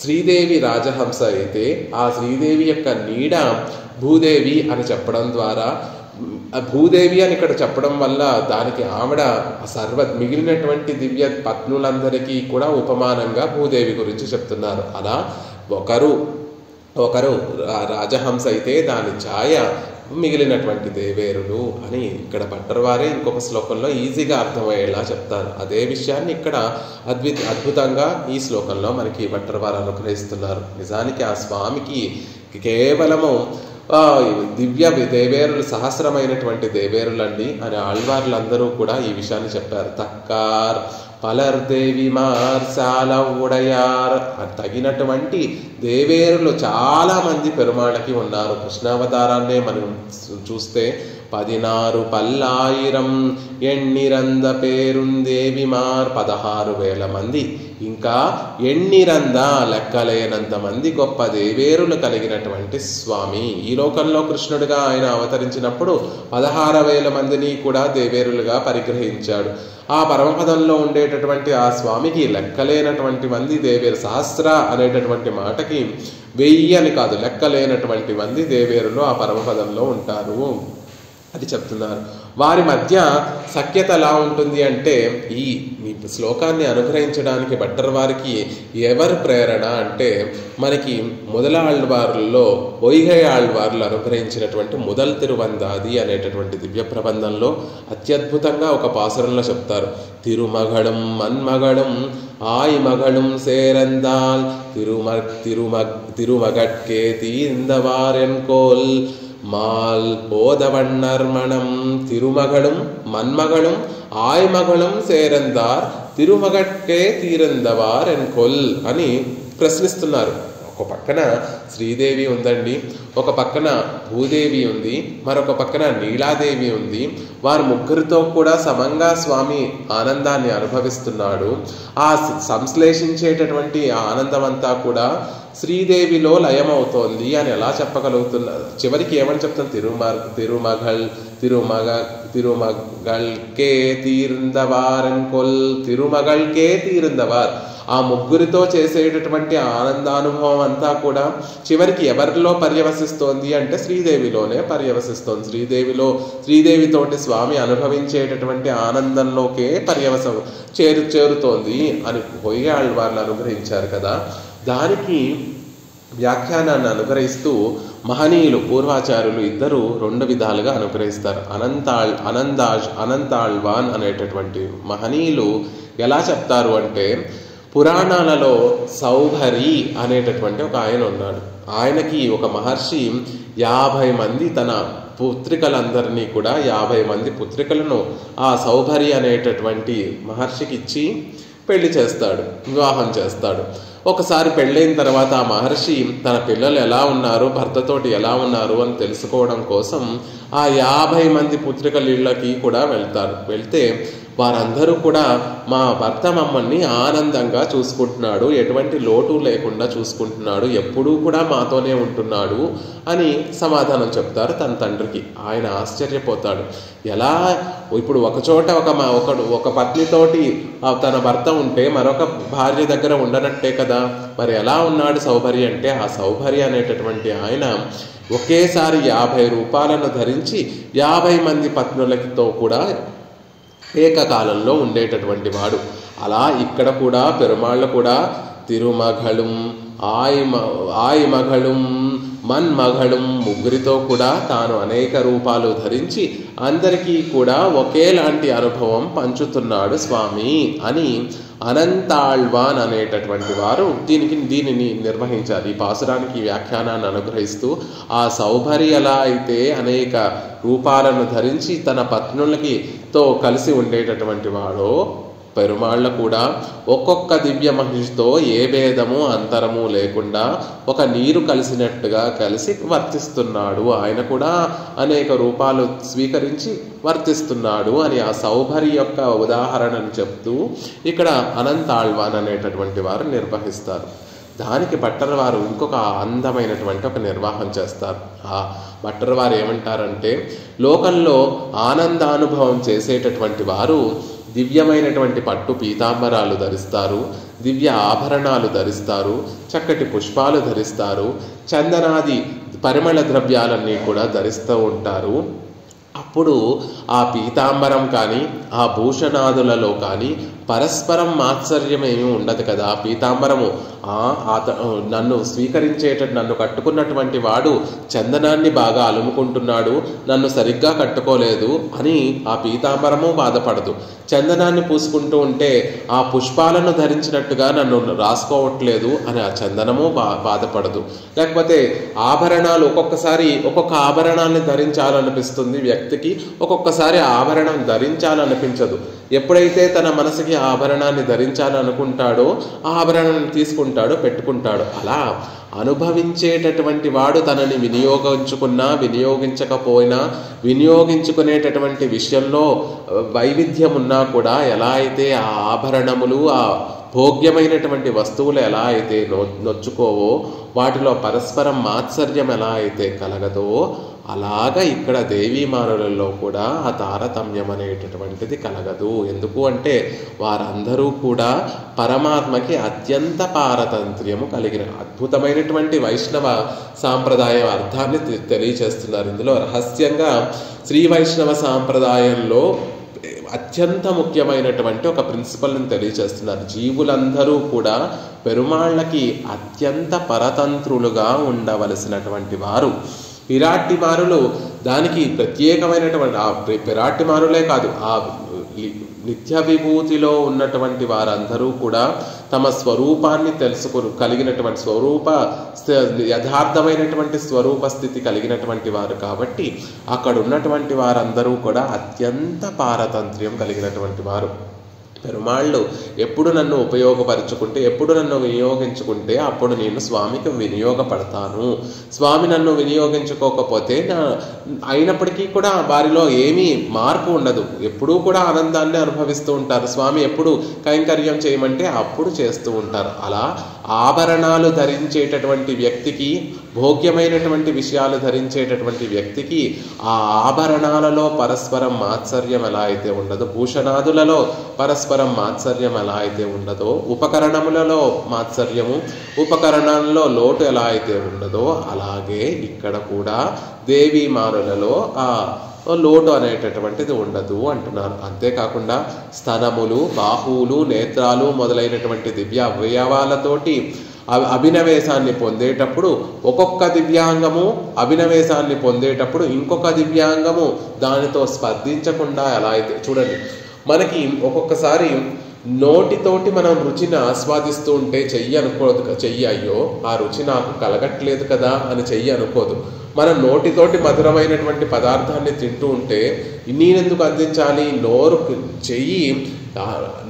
శ్రీదేవి రాజహంస అయితే ఆ శ్రీదేవి యొక్క నీడ భూదేవి అని చెప్పడం ద్వారా, భూదేవి అని ఇక్కడ చెప్పడం వల్ల దానికి ఆవిడ మిగిలినటువంటి దివ్య పత్నులందరికీ కూడా ఉపమానంగా భూదేవి గురించి చెప్తున్నారు. అలా ఒకరు రాజహంస అయితే దాని ఛాయ మిగిలినటువంటి దేవేరులు అని ఇక్కడ భట్టర్ వారే ఇంకొక శ్లోకంలో ఈజీగా అర్థమయ్యేలా చెప్తారు. అదే విషయాన్ని ఇక్కడ అద్భుతంగా ఈ శ్లోకంలో మనకి భట్టర్ వారు అనుగ్రహిస్తున్నారు. నిజానికి ఆ స్వామికి కేవలము దివ్య దేవేరులు, సహస్రమైనటువంటి దేవేరులండి అని ఆళ్వార్లందరూ కూడా ఈ విషయాన్ని చెప్పారు. తక్కార్ పలర్ దేవిమార్ చాలా ఉడయార్ తగినటువంటి దేవేరులు చాలా మంది పెరుమాళ్ళకి ఉన్నారు. కృష్ణావతారాన్నే మనం చూస్తే 16 పల్లాయిరం ఎన్నిరంద పేరుందేవిమార్ 16,000 మంది, ఇంకా ఎన్నిరంద లెక్కలేనంత మంది గొప్ప దేవేరులు కలిగినటువంటి స్వామి. ఈ లోకంలో కృష్ణుడిగా ఆయన అవతరించినప్పుడు 16,000 మందిని కూడా దేవేరులుగా పరిగ్రహించాడు. ఆ పరమపదంలో ఉండేటటువంటి ఆ స్వామికి లెక్కలేనటువంటి మంది దేవేరు, సహస్ర అనేటటువంటి మాటకి 1000 అని కాదు, లెక్కలేనటువంటి మంది దేవేరులు ఆ పరమపదంలో ఉంటారు అది చెప్తున్నారు. వారి మధ్య సఖ్యత ఎలా ఉంటుంది అంటే ఈ శ్లోకాన్ని అనుగ్రహించడానికి భట్టర్ వారికి ఎవరు ప్రేరణ అంటే మనకి మొదలాళ్వార్లలో వైగై ఆళ్వార్లు అనుగ్రహించినటువంటి మొదల్ తిరువందాది అనేటటువంటి దివ్య ప్రబంధంలో అత్యద్భుతంగా ఒక పాసురంలో చెప్తారు. తిరుమగళం మన్మగళం ఆయి మగళం సేరందాల్ తిరుమగట్కే తీందవారెన్కోల్ மால் போதவண்ணர்மணம் திருமகளும் மன்மகளும் ஆய்மகளும் சேరందార్ తిరుమగట్కే తీరందవార్ ఎన్కొల్ అని ప్రశ్నిస్తున్నారు. ఒక పక్కన శ్రీదేవి ఉందండి, ఒక పక్కన భూదేవి ఉంది, మరొక పక్కన నీలాదేవి ఉంది. వారి ముగ్గురితో కూడా సమంగా స్వామి ఆనందాన్ని అనుభవిస్తున్నాడు. ఆ సంశ్లేషించేటటువంటి ఆనందం అంతా కూడా శ్రీదేవిలో లయమవుతోంది అని ఎలా చెప్పగలుగుతున్నారు? చివరికి ఏమని చెప్తాను? తిరుమగల్కే తీర్ందవారన్కొల్ తిరుమగల్కే తీర్ందవార్. ఆ ముగ్గురితో చేసేటటువంటి ఆనందానుభవం అంతా కూడా చివరికి ఎవరిలో పర్యవసిస్తోంది అంటే శ్రీదేవిలోనే పర్యవసిస్తోంది. శ్రీదేవితోటి స్వామి అనుభవించేటటువంటి ఆనందంలోకే చేరుతోంది అని పొయ్యాళ్ళు వాళ్ళు అనుగ్రహించారు కదా. దానికి వ్యాఖ్యానాన్ని అనుగ్రహిస్తూ మహనీయులు పూర్వాచార్యులు ఇద్దరు 2 విధాలుగా అనుగ్రహిస్తారు. అనంతాళ్వాన్ అనేటటువంటి మహనీయులు ఎలా చెప్తారు అంటే, పురాణాలలో సౌభరి అనేటటువంటి ఒక ఆయన ఉన్నాడు. ఆయనకి ఒక మహర్షి 50 మంది తన పుత్రికలందరినీ కూడా 50 మంది పుత్రికలను ఆ సౌభరి అనేటటువంటి మహర్షికి ఇచ్చి పెళ్లి చేస్తాడు, వివాహం చేస్తాడు. ఒకసారి పెళ్ళైన తర్వాత ఆ మహర్షి తన పిల్లలు ఎలా ఉన్నారు, భర్తతోటి ఎలా ఉన్నారు అని తెలుసుకోవడం కోసం ఆ 50 మంది పుత్రికలకి కూడా వెళ్తారు. వెళ్తే వారందరూ కూడా మా భర్త మమ్మల్ని ఆనందంగా చూసుకుంటున్నాడు, ఎటువంటి లోటు లేకుండా చూసుకుంటున్నాడు, ఎప్పుడూ కూడా మాతోనే ఉంటున్నాడు అని సమాధానం చెప్తారు తన తండ్రికి. ఆయన ఆశ్చర్యపోతాడు. ఎలా ఇప్పుడు ఒకచోట ఒక పత్నితోటి తన భర్త ఉంటే మరొక భార్య దగ్గర ఉండనట్టే కదా, మరి ఎలా ఉన్నాడు సౌభర్య అంటే, ఆ సౌభర్య అనేటటువంటి ఆయన ఒకేసారి 50 రూపాయలను ధరించి 50 మంది పత్నులతో కూడా ఏకకాలంలో ఉండేటటువంటి వాడు. అలా ఇక్కడ కూడా పెరుమాళ్ళు కూడా తిరుమగళం, ఆయమగళం, మన్మగళం ముగ్గురితో కూడా తాను అనేక రూపాలు ధరించి అందరికీ కూడా ఒకేలాంటి అనుభవం పంచుతున్నాడు స్వామి అని అనంతాళ్వాన్ అనేటటువంటి వారు దీనిని నిర్వహించారు. ఈ పాసురానికి వ్యాఖ్యానాన్ని అనుగ్రహిస్తూ ఆ సౌభర్య ఎలా అయితే అనేక రూపాలను ధరించి తన పత్నులతో కలిసి ఉండేటటువంటి వాడో, పెరుమాళ్ళ కూడా ఒక్కొక్క దివ్య మహిషితో ఏ భేదము అంతరము లేకుండా ఒక నీరు కలిసినట్టుగా కలిసి వర్తిస్తున్నాడు. ఆయన కూడా అనేక రూపాలు స్వీకరించి వర్తిస్తున్నాడు అని ఆ సౌభర్య యొక్క ఉదాహరణను చెప్తూ ఇక్కడ అనంతాళ్వాన్ అనేటటువంటి వారు నిర్వహిస్తారు. దానికి భట్టర్ వారు ఇంకొక అందమైనటువంటి ఒక నిర్వాహం చేస్తారు. ఆ భట్టర్ వారు ఏమంటారంటే, లోకంలో ఆనందానుభవం చేసేటటువంటి వారు దివ్యమైనటువంటి పట్టు పీతాంబరాలు ధరిస్తారు, దివ్య ఆభరణాలు ధరిస్తారు, చక్కటి పుష్పాలు ధరిస్తారు, చందనాది పరిమళ ద్రవ్యాలన్నీ కూడా ధరిస్తూ ఉంటారు. అప్పుడు ఆ పీతాంబరం కానీ ఆ భూషణాదులలో కానీ పరస్పరం మాత్సర్యం ఏమీ ఉండదు కదా. పీతాంబరము నన్ను నన్ను కట్టుకున్నటువంటి వాడు చందనాన్ని బాగా అలుముకుంటున్నాడు, నన్ను సరిగ్గా కట్టుకోలేదు అని ఆ పీతాంబరము బాధపడదు. చందనాన్ని పూసుకుంటూ ఉంటే ఆ పుష్పాలను ధరించినట్టుగా నన్ను రాసుకోవట్లేదు అని ఆ చందనము బాధపడదు. లేకపోతే ఆభరణాలు ఒక్కొక్కసారి ఒక్కొక్క ఆభరణాన్ని ధరించాలనిపిస్తుంది వ్యక్తికి, ఒక్కొక్కసారి ఆభరణం ధరించాలనిపించదు. ఎప్పుడైతే తన మనసుకి ఆభరణాన్ని ధరించాలనుకుంటాడో ఆ ఆభరణాన్ని తీసుకుంటాడు, పెట్టుకుంటాడు. అలా అనుభవించేటటువంటి వాడు తనని వినియోగించుకున్నా వినియోగించకపోయినా వినియోగించుకునేటటువంటి విషయంలో వైవిధ్యం ఉన్నా కూడా ఎలా అయితే ఆ ఆభరణములు ఆ భోగ్యమైనటువంటి వస్తువులు ఎలా అయితే నొచ్చుకోవో, వాటిలో పరస్పరం మాత్సర్యం ఎలా అయితే కలగదో, అలాగా ఇక్కడ దేవీమానులలో కూడా ఆ తారతమ్యం అనేటటువంటిది కలగదు. ఎందుకు అంటే వారందరూ కూడా పరమాత్మకి అత్యంత పారతంత్ర్యము కలిగిన అద్భుతమైనటువంటి వైష్ణవ సాంప్రదాయ అర్థాన్ని తెలియచేస్తున్నారు. ఇందులో రహస్యంగా శ్రీ వైష్ణవ సాంప్రదాయంలో అత్యంత ముఖ్యమైనటువంటి ఒక ప్రిన్సిపల్ని తెలియచేస్తున్నారు. జీవులందరూ కూడా పెరుమాళ్ళకి అత్యంత పరతంత్రులుగా ఉండవలసినటువంటి వారు. పిరాట్టిమారులు దానికి ప్రత్యేకమైనటువంటి ఆ పిరాట్టిమారులే కాదు, ఆ నిత్య విభూతిలో ఉన్నటువంటి వారందరూ కూడా తమ స్వరూపాన్ని కలిగినటువంటి యథార్థమైనటువంటి స్వరూప స్థితి కలిగినటువంటి వారు కాబట్టి అక్కడ ఉన్నటువంటి వారందరూ కూడా అత్యంత పారతంత్ర్యం కలిగినటువంటి వారు. పెరుమాళ్ళు ఎప్పుడు నన్ను ఉపయోగపరుచుకుంటే, ఎప్పుడు నన్ను వినియోగించుకుంటే అప్పుడు నేను స్వామికి వినియోగపడతాను. స్వామి నన్ను వినియోగించుకోకపోతే అయినప్పటికీ కూడా వారిలో ఏమీ మార్పు ఉండదు, ఎప్పుడూ కూడా ఆనందాన్ని అనుభవిస్తూ ఉంటారు. స్వామి ఎప్పుడు కైంకర్యం చేయమంటే అప్పుడు చేస్తూ ఉంటారు. అలా ఆభరణాలు ధరించేటటువంటి వ్యక్తికి, భోగ్యమైనటువంటి విషయాలు ధరించేటటువంటి వ్యక్తికి ఆ ఆభరణాలలో పరస్పరం మాత్సర్యం ఎలా అయితే ఉండదో, భూషణాదులలో పరస్పరం మాత్సర్యం ఎలా అయితే ఉండదో, ఉపకరణములలో మాత్సర్యము, ఉపకరణాలలో లోటు ఎలా అయితే ఉండదో, అలాగే ఇక్కడ కూడా దేవీమానులలో ఆ లోటు అనేటటువంటిది ఉండదు అంటున్నారు. అంతేకాకుండా స్తనములు, బాహువులు, నేత్రాలు మొదలైనటువంటి దివ్య అవయవాలతోటి అభినవేశాన్ని పొందేటప్పుడు ఒక్కొక్క దివ్యాంగము అభినవేశాన్ని పొందేటప్పుడు ఇంకొక దివ్యాంగము దానితో స్పర్ధించకుండా ఎలా అయితే, చూడండి మనకి ఒక్కొక్కసారి నోటితోటి మనం రుచిని ఆస్వాదిస్తూ ఉంటే చెయ్యి అనుకోదు, చెయ్యి అయ్యో ఆ రుచి నాకు కలగట్లేదు కదా అని చెయ్యి అనుకోదు. మనం నోటితోటి మధురమైనటువంటి పదార్థాన్ని తింటూ ఉంటే నేనెందుకు అందించాలి, చెయ్యి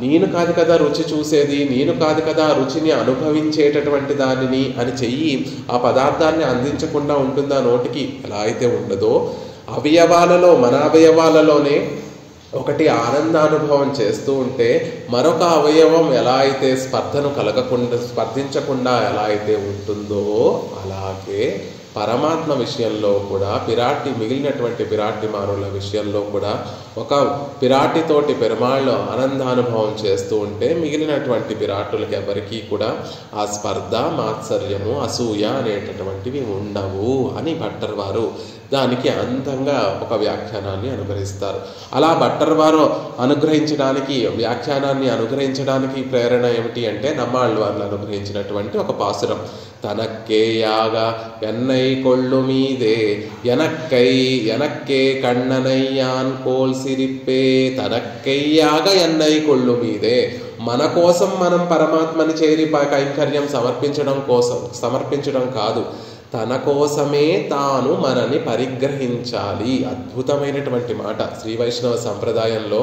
నేను కాదు కదా రుచి చూసేది, నేను కాదు కదా రుచిని అనుభవించేటటువంటి దానిని అని చెయ్యి ఆ పదార్థాన్ని అందించకుండా ఉంటుందా నోటికి? ఎలా అయితే ఉండదో అవయవాలలో, మన అవయవాలలోనే ఒకటి ఆనందానుభవం చేస్తూ ఉంటే మరొక అవయవం ఎలా అయితే స్పర్ధించకుండా ఎలా అయితే ఉంటుందో అలాగే పరమాత్మ విషయంలో కూడా మిగిలినటువంటి పిరాటిమారుల విషయంలో కూడా ఒక పిరాటితోటి పెరుమాళ్ళు ఆనందానుభవం చేస్తూ ఉంటే మిగిలినటువంటి పిరాటులకి ఎవరికీ కూడా ఆ స్పర్ధ, మాత్సర్యము, అసూయ అనేటటువంటివి ఉండవు అని భట్టర్ వారు దానికి అందంగా ఒక వ్యాఖ్యానాన్ని అనుగ్రహిస్తారు. అలా భట్టర్ వారు వ్యాఖ్యానాన్ని అనుగ్రహించడానికి ప్రేరణ ఏమిటి అంటే నమ్మాళ్ళు వారు అనుగ్రహించినటువంటి ఒక పాసురం. తనక్కేయాగ ఎన్నై కొళ్ళు మీదే ఎనక్కే కண்ணనయ్యాన్ కోల్ సిరిప్పే. తనక్కెయ్యాగ ఎన్నై కొళ్ళు మీదే. మన కోసం మనం పరమాత్మని చేరి కైంకర్యం సమర్పించడం కాదు, తన కోసమే తాను మనని పరిగ్రహించాలి. అద్భుతమైనటువంటి మాట. శ్రీ వైష్ణవ సంప్రదాయంలో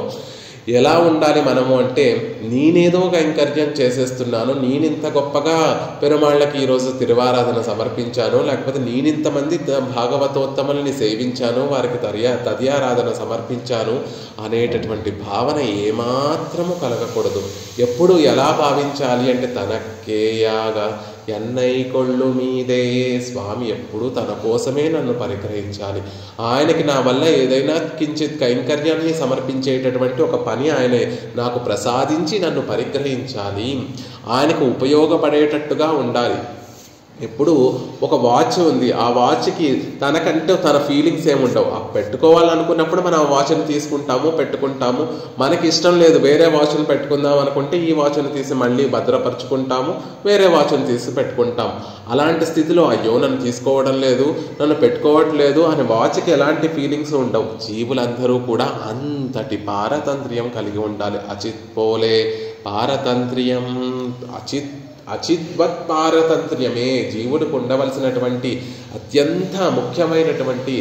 ఎలా ఉండాలి మనము అంటే, నేనేదో కైంకర్యం చేసేస్తున్నాను, నేనింత గొప్పగా పెరుమాళ్ళకి ఈరోజు తిరువారాధన సమర్పించాను, లేకపోతే నేనింతమంది భాగవతోత్తముల్ని సేవించాను, వారికి తదియారాధన సమర్పించాను అనేటటువంటి భావన ఏమాత్రము కలగకూడదు. ఎప్పుడు ఎలా భావించాలి అంటే తనక్కేయాగా ఎన్నై కొళ్ళు మీదే. స్వామి ఎప్పుడు తన కోసమే నన్ను పరిగ్రహించాలి, ఆయనకి నా వల్ల ఏదైనా కించిత్ కైంకర్యాన్ని సమర్పించేటటువంటి ఒక పని ఆయన నాకు ప్రసాదించి నన్ను పరిగ్రహించాలి, ఆయనకు ఉపయోగపడేటట్టుగా ఉండాలి. ఇప్పుడు ఒక వాచ్ ఉంది, ఆ వాచ్కి తనకంటే తన ఫీలింగ్స్ ఏముండవు. ఆ పెట్టుకోవాలనుకున్నప్పుడు మనం ఆ వాచ్ని తీసుకుంటాము, పెట్టుకుంటాము. మనకి ఇష్టం లేదు వేరే వాచ్ని పెట్టుకుందాం అనుకుంటే ఈ వాచ్ని తీసి మళ్ళీ భద్రపరుచుకుంటాము, వేరే వాచ్ని తీసి పెట్టుకుంటాం. అలాంటి స్థితిలో అయ్యో నన్ను తీసుకోవడం లేదు, నన్ను పెట్టుకోవట్లేదు అని వాచ్కి ఎలాంటి ఫీలింగ్స్ ఉండవు. జీవులందరూ కూడా అంతటి పారతంత్ర్యం కలిగి ఉండాలి. అచిత్ పోలే పారతంత్ర్యం, అచిత్వత్ పారతంత్ర్యమే జీవుడికి ఉండవలసినటువంటి అత్యంత ముఖ్యమైనటువంటి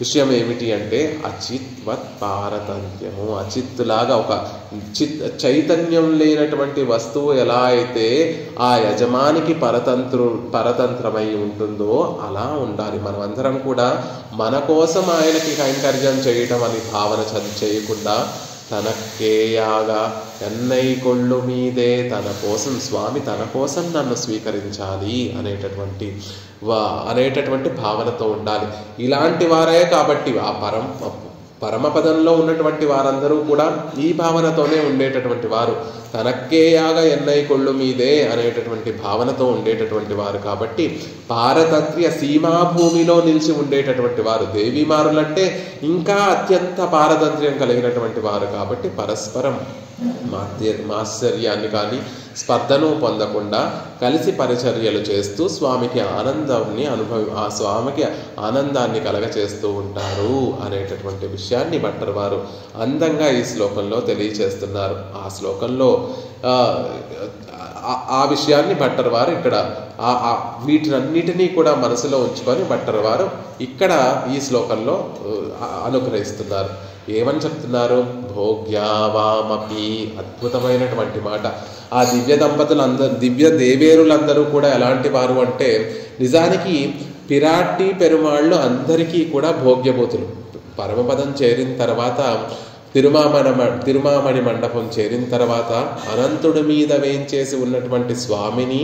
విషయం ఏమిటి అంటే అచిత్వత్ పారతంత్ర్యము. అచిత్తులాగా ఒక చైతన్యం లేనటువంటి వస్తువు ఎలా అయితే ఆ యజమానికి పరతంత్రమై ఉంటుందో అలా ఉండాలి. మనమందరం కూడా మన కోసం ఆయనకి కైంకర్యం చేయటం అని భావన చేయకుండా తనక్కేయాగా ఎన్నై కొళ్ళు మీదే, తన కోసం స్వామి తన కోసం నన్ను స్వీకరించాలి అనేటటువంటి భావనతో ఉండాలి. ఇలాంటి వారే కాబట్టి ఆ పరమపదంలో ఉన్నటువంటి వారందరూ కూడా ఈ భావనతోనే ఉండేటటువంటి వారు. తనక్కేయాగా ఎన్నై కొళ్ళు మీదే అనేటటువంటి భావనతో ఉండేటటువంటి వారు కాబట్టి పారతంత్ర్య సీమాభూమిలో నిలిచి ఉండేటటువంటి వారు. దేవీమారులంటే ఇంకా అత్యంత పారతంత్ర్యం కలిగినటువంటి వారు కాబట్టి పరస్పరం మాత్సర్యాన్ని కానీ స్పర్ధను పొందకుండా కలిసి పరిచర్యలు చేస్తూ స్వామికి ఆనందాన్ని కలగచేస్తూ ఉంటారు అనేటటువంటి విషయాన్ని భట్టర్ వారు అందంగా ఈ శ్లోకంలో తెలియచేస్తున్నారు. ఆ శ్లోకంలో ఆ విషయాన్ని భట్టర్ వారు ఇక్కడ వీటినన్నిటినీ కూడా మనసులో ఉంచుకొని భట్టర్ వారు ఇక్కడ ఈ శ్లోకంలో అనుగ్రహిస్తున్నారు. ఏమని చెప్తున్నారు? భోగ్యావామపి. అద్భుతమైనటువంటి మాట. ఆ దివ్య దేవేరులందరూ కూడా ఎలాంటి వారు అంటే నిజానికి పిరాటి పెరుమాళ్ళు అందరికీ కూడా భోగ్యభూతులు. పరమపదం చేరిన తర్వాత తిరుమామణి మండపం చేరిన తర్వాత అనంతుడి మీద వేంచేసి ఉన్నటువంటి స్వామిని,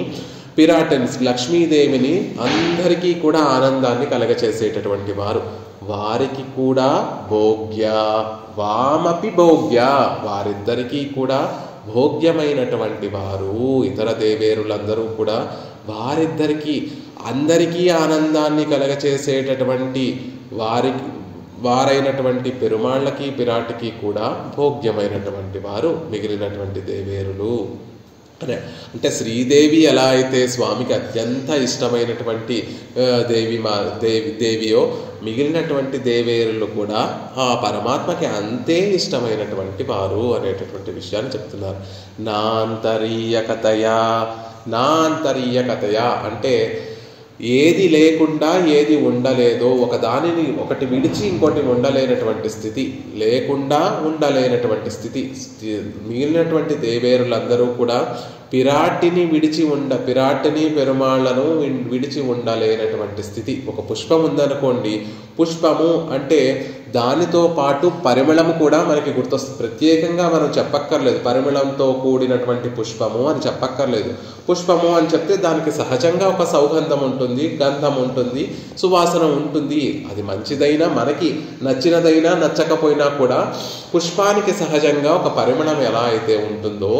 పిరాటిని, లక్ష్మీదేవిని అందరికీ కూడా ఆనందాన్ని కలగచేసేటటువంటి వారు. వారికి కూడా భోగ్య వామపి భోగ్య, వారిద్దరికీ కూడా భోగ్యమైనటువంటి వారు. ఇతర దేవేరులందరూ కూడా అందరికీ ఆనందాన్ని కలగచేసేటటువంటి వారైనటువంటి పెరుమాళ్ళకి, పిరాటికి కూడా భోగ్యమైనటువంటి వారు మిగిలినటువంటి దేవేరులు. అంటే శ్రీదేవి ఎలా అయితే స్వామికి అత్యంత ఇష్టమైనటువంటి దేవియో మిగిలినటువంటి దేవేరులు కూడా ఆ పరమాత్మకి అంతే ఇష్టమైనటువంటి వారు అనేటటువంటి విషయాన్ని చెప్తున్నారు. నాంతరీయకతయా అంటే ఏది లేకుండా ఏది ఉండలేదో, ఒకటి విడిచి ఇంకోటి ఉండలేనటువంటి స్థితి, లేకుండా ఉండలేనటువంటి స్థితి. మిగిలినటువంటి దేవేరులందరూ కూడా పిరాటిని పెరుమాళ్లను విడిచి ఉండలేనటువంటి స్థితి. ఒక పుష్పం ఉందనుకోండి, పుష్పము అంటే దానితో పాటు పరిమళము కూడా మనకి గుర్తొస్తుంది. ప్రత్యేకంగా మనం చెప్పక్కర్లేదు పరిమళంతో కూడినటువంటి పుష్పము అని చెప్పక్కర్లేదు. పుష్పము అని చెప్తే దానికి సహజంగా ఒక సౌగంధం ఉంటుంది, గంధం ఉంటుంది, సువాసన ఉంటుంది. అది మంచిదైనా, మనకి నచ్చినదైనా నచ్చకపోయినా కూడా పుష్పానికి సహజంగా ఒక పరిమళం ఎలా అయితే ఉంటుందో,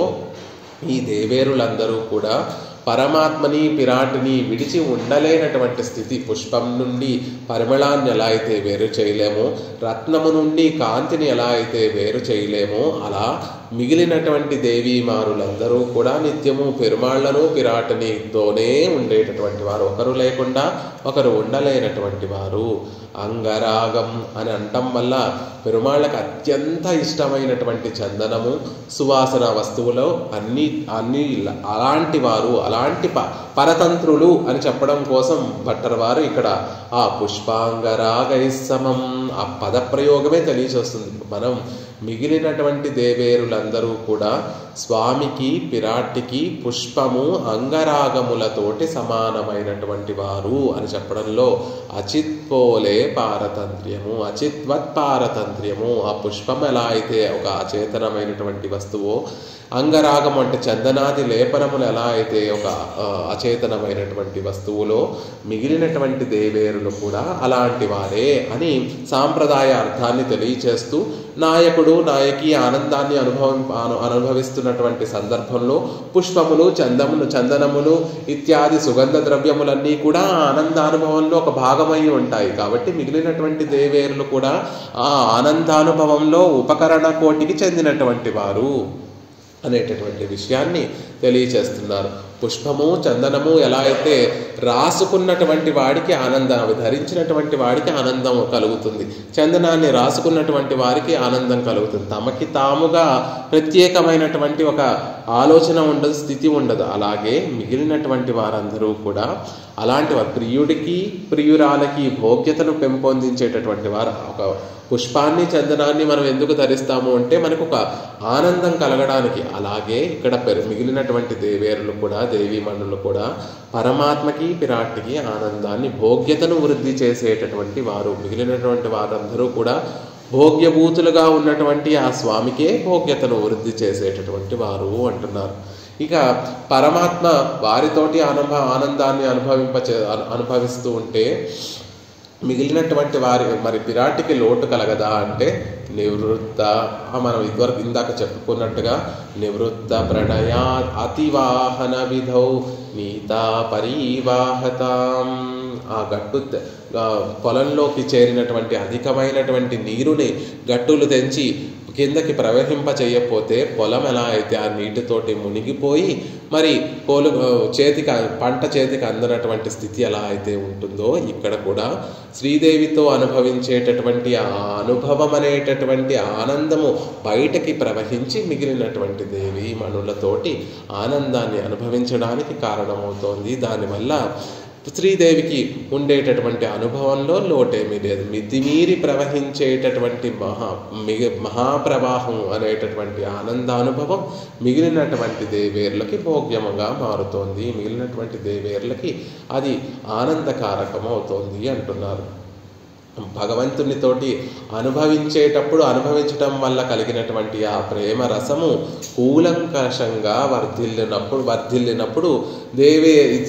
ఈ దేవేరులందరూ కూడా పరమాత్మని పిరాటిని విడిచి ఉండలేనటువంటి స్థితి. పుష్పం నుండి పరిమళాన్ని ఎలా అయితే వేరు చేయలేమో, రత్నము నుండి కాంతిని ఎలా అయితే వేరు చేయలేమో, అలా మిగిలినటువంటి దేవీమారులందరూ కూడా నిత్యము పెరుమాళ్లను పిరాటినితోనే ఉండేటటువంటి వారు. ఒకరు లేకుండా ఒకరు ఉండలేనటువంటి వారు. అంగరాగం అని అంటం వల్ల పెరుమాళ్ళకి అత్యంత ఇష్టమైనటువంటి చందనము, సువాసన వస్తువులు అన్ని అలాంటి వారు, అలాంటి పరతంత్రులు అని చెప్పడం కోసం భట్టర్ వారు ఇక్కడ ఆ పుష్పాంగరాగైసమం ఆ పదప్రయోగమే తెలియచేస్తుంది. మనం మిగిలినటువంటి దేవేరులందరూ కూడా స్వామికి పిరాటికి పుష్పము అంగరాగములతోటి సమానమైనటువంటి వారు అని చెప్పడంలో అచిత్పోలే పారతంత్ర్యము, అచిత్వత్ పారతంత్ర్యము. ఆ పుష్పం ఎలా అయితే ఒక అచేతనమైనటువంటి వస్తువో, అంగరాగం అంటే చందనాది లేపనములు ఎలా అయితే ఒక అచేతనమైనటువంటి వస్తువులో, మిగిలినటువంటి దేవేరులు కూడా అలాంటి వారే అని సాంప్రదాయ అర్థాన్ని తెలియచేస్తూ, నాయకుడు నాయకి ఆనందాన్ని అనుభవిస్తున్నటువంటి సందర్భంలో పుష్పములు, చందనములు ఇత్యాది సుగంధ ద్రవ్యములన్నీ కూడా ఆనందానుభవంలో ఒక భాగమై ఉంటాయి. కాబట్టి మిగిలినటువంటి దేవేరులు కూడా ఆ ఆనందానుభవంలో ఉపకరణ కోటికి చెందినటువంటి వారు అనేటటువంటి విషయాన్ని తెలియచేస్తున్నారు. పుష్పము చందనము ఎలా అయితే రాసుకున్నటువంటి వాడికి ఆనందం, అవి ధరించినటువంటి వాడికి ఆనందం కలుగుతుంది, చందనాన్ని రాసుకున్నటువంటి వారికి ఆనందం కలుగుతుంది. తమకి తాముగా ప్రత్యేకమైనటువంటి ఒక ఆలోచన ఉండదు, స్థితి ఉండదు. అలాగే మిగిలినటువంటి వారందరూ కూడా అలాంటి వారు. ప్రియుడికి ప్రియురాలకి భోగ్యతను పెంపొందించేటటువంటి వారు. ఒక పుష్పాన్ని చందనాన్ని మనం ఎందుకు ధరిస్తాము అంటే మనకు ఒక ఆనందం కలగడానికి. అలాగే ఇక్కడ మిగిలినటువంటి దేవేరులు కూడా, దేవీమణులు కూడా పరమాత్మకి పిరాటికి ఆనందాన్ని, భోగ్యతను వృద్ధి చేసేటటువంటి వారు. మిగిలినటువంటి వారందరూ కూడా భోగ్యభూతులుగా ఉన్నటువంటి ఆ స్వామికే భోగ్యతను వృద్ధి చేసేటటువంటి వారు అంటున్నారు. ఇక పరమాత్మ వారితోటి ఆనందాన్ని అనుభవిస్తూ ఉంటే మిగిలినటువంటి వారి మరి పిరాటికి లోటు కలగదా అంటే నివృత్త, మనం ఇందాక చెప్పుకున్నట్టుగా నివృత్త ప్రణయా అతివాహన విధౌ నీతా పరివాహతాం. ఆ గట్టు పొలంలోకి చేరినటువంటి అధికమైనటువంటి నీరుని గట్టులు తెంచి కిందకి ప్రవహింప చేయకపోతే పొలం ఎలా అయితే ఆ నీటితోటి మునిగిపోయి మరి పంట చేతికి అందనటువంటి స్థితి ఎలా అయితే ఉంటుందో, ఇక్కడ కూడా శ్రీదేవితో అనుభవించేటటువంటి ఆ అనుభవం అనేటటువంటి ఆనందము బయటకి ప్రవహించి మిగిలినటువంటి దేవి మణులతోటి ఆనందాన్ని అనుభవించడానికి కారణమవుతోంది. దానివల్ల శ్రీదేవికి ఉండేటటువంటి అనుభవంలో లోటేమీ లేదు. మితిమీరి ప్రవహించేటటువంటి మహాప్రవాహం అనేటటువంటి ఆనందానుభవం మిగిలినటువంటి దేవేర్లకి భోగ్యముగా మారుతోంది. మిగిలినటువంటి దేవేర్లకి అది ఆనందకారకం అవుతోంది అంటున్నారు. భగవంతునితోటి అనుభవించటం వల్ల కలిగినటువంటి ఆ ప్రేమ రసము కూలంకషంగా వర్ధిల్లినప్పుడు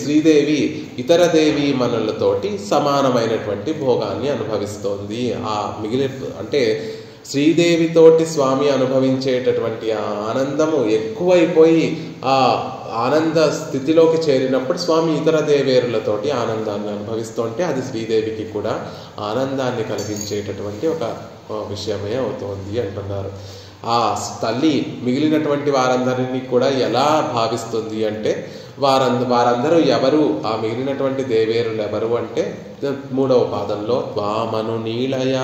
శ్రీదేవి ఇతర దేవి మనులతోటి సమానమైనటువంటి భోగాన్ని అనుభవిస్తోంది. అంటే శ్రీదేవితోటి స్వామి అనుభవించేటటువంటి ఆ ఆనందము ఎక్కువైపోయి ఆ ఆనంద స్థితిలోకి చేరినప్పుడు స్వామి ఇతర దేవేరులతోటి ఆనందాన్ని అనుభవిస్తుంటే అది శ్రీదేవికి కూడా ఆనందాన్ని కలిగించేటటువంటి ఒక విషయమే అవుతోంది అంటున్నారు. ఆ తల్లి మిగిలినటువంటి వారందరినీ కూడా ఎలా భావిస్తుంది అంటే వారందరూ ఎవరు, ఆ మిగిలినటువంటి దేవేరులు ఎవరు అంటే 3వ పాదంలో త్వామను నీలయ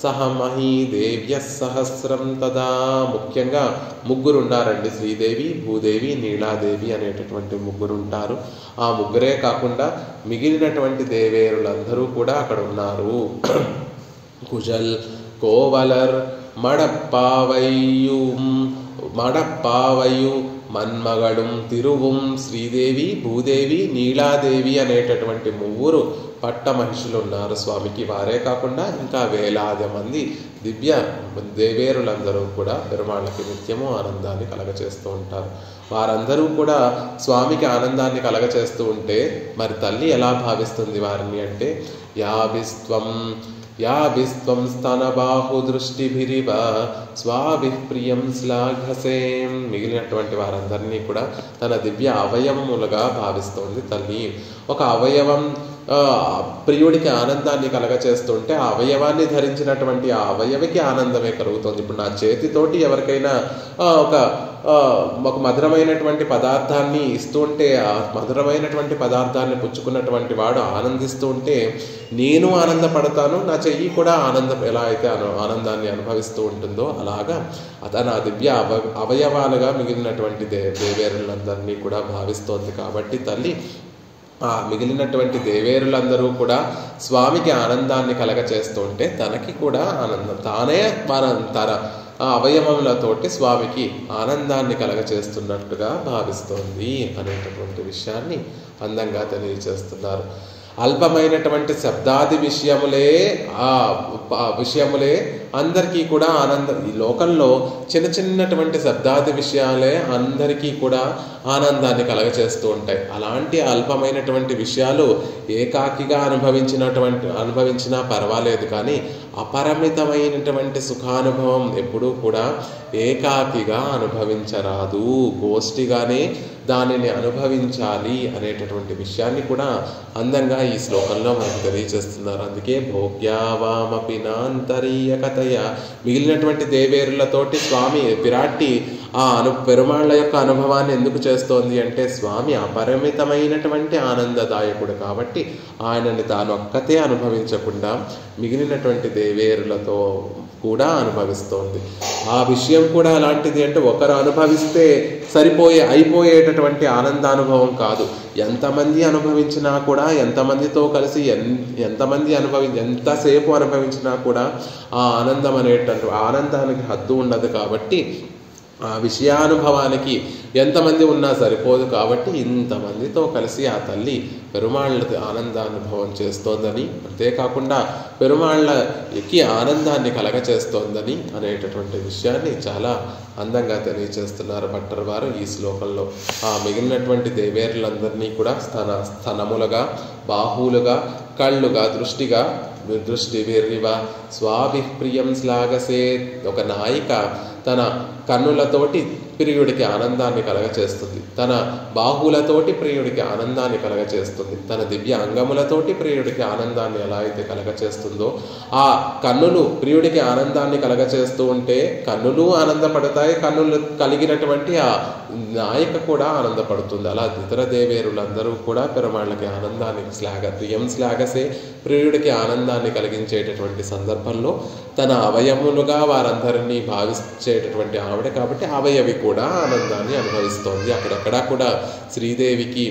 సహ మహీ దేవ్య సహస్రం తదా. ముఖ్యంగా ముగ్గురు ఉన్నారండి, శ్రీదేవి, భూదేవి, నీలాదేవి అనేటటువంటి ముగ్గురు ఉంటారు. ఆ ముగ్గురే కాకుండా మిగిలినటువంటి దేవేరులందరూ కూడా అక్కడ ఉన్నారు. కుజల్, కోవలర్, మడప్పావయ్యు, మన్మగళం, తిరువుం, శ్రీదేవి, భూదేవి, నీలాదేవి అనేటటువంటి ముగ్గురు పట్ట మనుషులు ఉన్నారు స్వామికి. వారే కాకుండా ఇంకా వేలాది మంది దివ్య దేవేరులందరూ కూడా పెరుమాళ్ళకి నిత్యము ఆనందాన్ని కలగచేస్తూ ఉంటారు. వారందరూ కూడా స్వామికి ఆనందాన్ని కలగచేస్తూ ఉంటే మరి తల్లి ఎలా భావిస్తుంది వారిని అంటే, యాభిస్త్వం స్తనబాహు దృష్టిభిరివ స్వాభి ప్రియం శ్లాఘసేం. మిగిలినటువంటి వారందరినీ కూడా తన దివ్య అవయవములుగా భావిస్తోంది తల్లి. ఒక అవయవం ప్రియుడికి ఆనందాన్ని కలగచేస్తుంటే ఆ అవయవాన్ని ధరించినటువంటి ఆ అవయవికి ఆనందమే కలుగుతుంది. ఇప్పుడు నా చేతితోటి ఎవరికైనా ఒక మధురమైనటువంటి పదార్థాన్ని ఇస్తుంటే ఆ మధురమైనటువంటి పదార్థాన్ని పుచ్చుకున్నటువంటి వాడు ఆనందిస్తూ ఉంటే నేను ఆనందపడతాను, నా చెయ్యి కూడా ఎలా అయితే ఆనందాన్ని అనుభవిస్తూ ఉంటుందో అలాగా తన దివ్య అవయవాలుగా మిగిలినటువంటి దేవేరులందరినీ కూడా భావిస్తోంది. కాబట్టి తల్లి ఆ మిగిలినటువంటి దేవేరులందరూ కూడా స్వామికి ఆనందాన్ని కలగచేస్తూ ఉంటే తనకి కూడా ఆనందం, తానే తన అవయవములతోటి స్వామికి ఆనందాన్ని కలగచేస్తున్నట్టుగా భావిస్తోంది అనేటటువంటి విషయాన్ని అందంగా తెలియచేస్తున్నారు. అల్పమైనటువంటి శబ్దాది విషయములే అందరికీ కూడా ఆనందం. ఈ లోకంలో చిన్నటువంటి శబ్దాది విషయాలే అందరికీ కూడా ఆనందాన్ని కలగచేస్తూ ఉంటాయి. అలాంటి అల్పమైనటువంటి విషయాలు ఏకాకిగా అనుభవించినా పర్వాలేదు, కానీ అపరిమితమైనటువంటి సుఖానుభవం ఎప్పుడూ కూడా ఏకాకిగా అనుభవించరాదు, గోష్ఠిగానే దానిని అనుభవించాలి అనేటటువంటి విషయాన్ని కూడా అందంగా ఈ శ్లోకంలో మనకు తెలియజేస్తున్నారు. అందుకే భోగ్యావామపి నాంతరీయకతయ, మిగిలినటువంటి దేవేరులతోటి స్వామి విరాట్టి పెరుమాళ్ళ యొక్క అనుభవాన్ని ఎందుకు చేస్తోంది అంటే స్వామి అపరిమితమైనటువంటి ఆనందదాయకుడు కాబట్టి ఆయనని తాను ఒక్కతే అనుభవించకుండా మిగిలినటువంటి దేవేరులతో కూడా అనుభవిస్తోంది. ఆ విషయం కూడా అలాంటిది అంటే ఒకరు అనుభవిస్తే అయిపోయేటటువంటి ఆనందానుభవం కాదు. ఎంతమంది అనుభవించినా కూడా, ఎంతమందితో కలిసి ఎంతసేపు అనుభవించినా కూడా ఆ ఆనందానికి హద్దు ఉండదు. కాబట్టి ఆ విషయానుభవానికి ఎంతమంది ఉన్నా సరిపోదు. కాబట్టి ఇంతమందితో కలిసి ఆ తల్లి పెరుమాళ్ళ ఆనందానుభవం చేస్తోందని, అంతేకాకుండా పెరుమాళ్ళకి ఆనందాన్ని కలగచేస్తోందని అనేటటువంటి విషయాన్ని చాలా అందంగా తెలియచేస్తున్నారు భట్టర్ వారు ఈ శ్లోకంలో. ఆ మిగిలినటువంటి దేవేరులందరినీ కూడా స్తనములుగా, బాహువులుగా, కళ్ళుగా, దృష్టి వీర్రివ స్వాభి ప్రియం శ్లాఘసే. ఒక నాయిక తన కన్నులతోటి ప్రియుడికి ఆనందాన్ని కలగచేస్తుంది, తన బాహువులతోటి ప్రియుడికి ఆనందాన్ని కలగచేస్తుంది, తన దివ్య అంగములతోటి ప్రియుడికి ఆనందాన్ని ఎలా అయితే కలగచేస్తుందో ఆ కన్నులు ప్రియుడికి ఆనందాన్ని కలగచేస్తూ ఉంటే కన్నులు ఆనందపడతాయి, కన్నులు కలిగినటువంటి ఆ నాయక కూడా ఆనందపడుతుంది. అలా ఇతర దేవేరులందరూ కూడా పెరుమాళ్ళకి ఆనందాన్ని ప్రియం శ్లాఘసే, ప్రియుడికి ఆనందాన్ని కలిగించేటటువంటి సందర్భంలో తన అవయములుగా వారందరినీ భావించేటటువంటి ఆవిడ కాబట్టి అవయవి కూడా ఆనందాన్ని అనుభవిస్తోంది. అక్కడక్కడా కూడా శ్రీదేవికి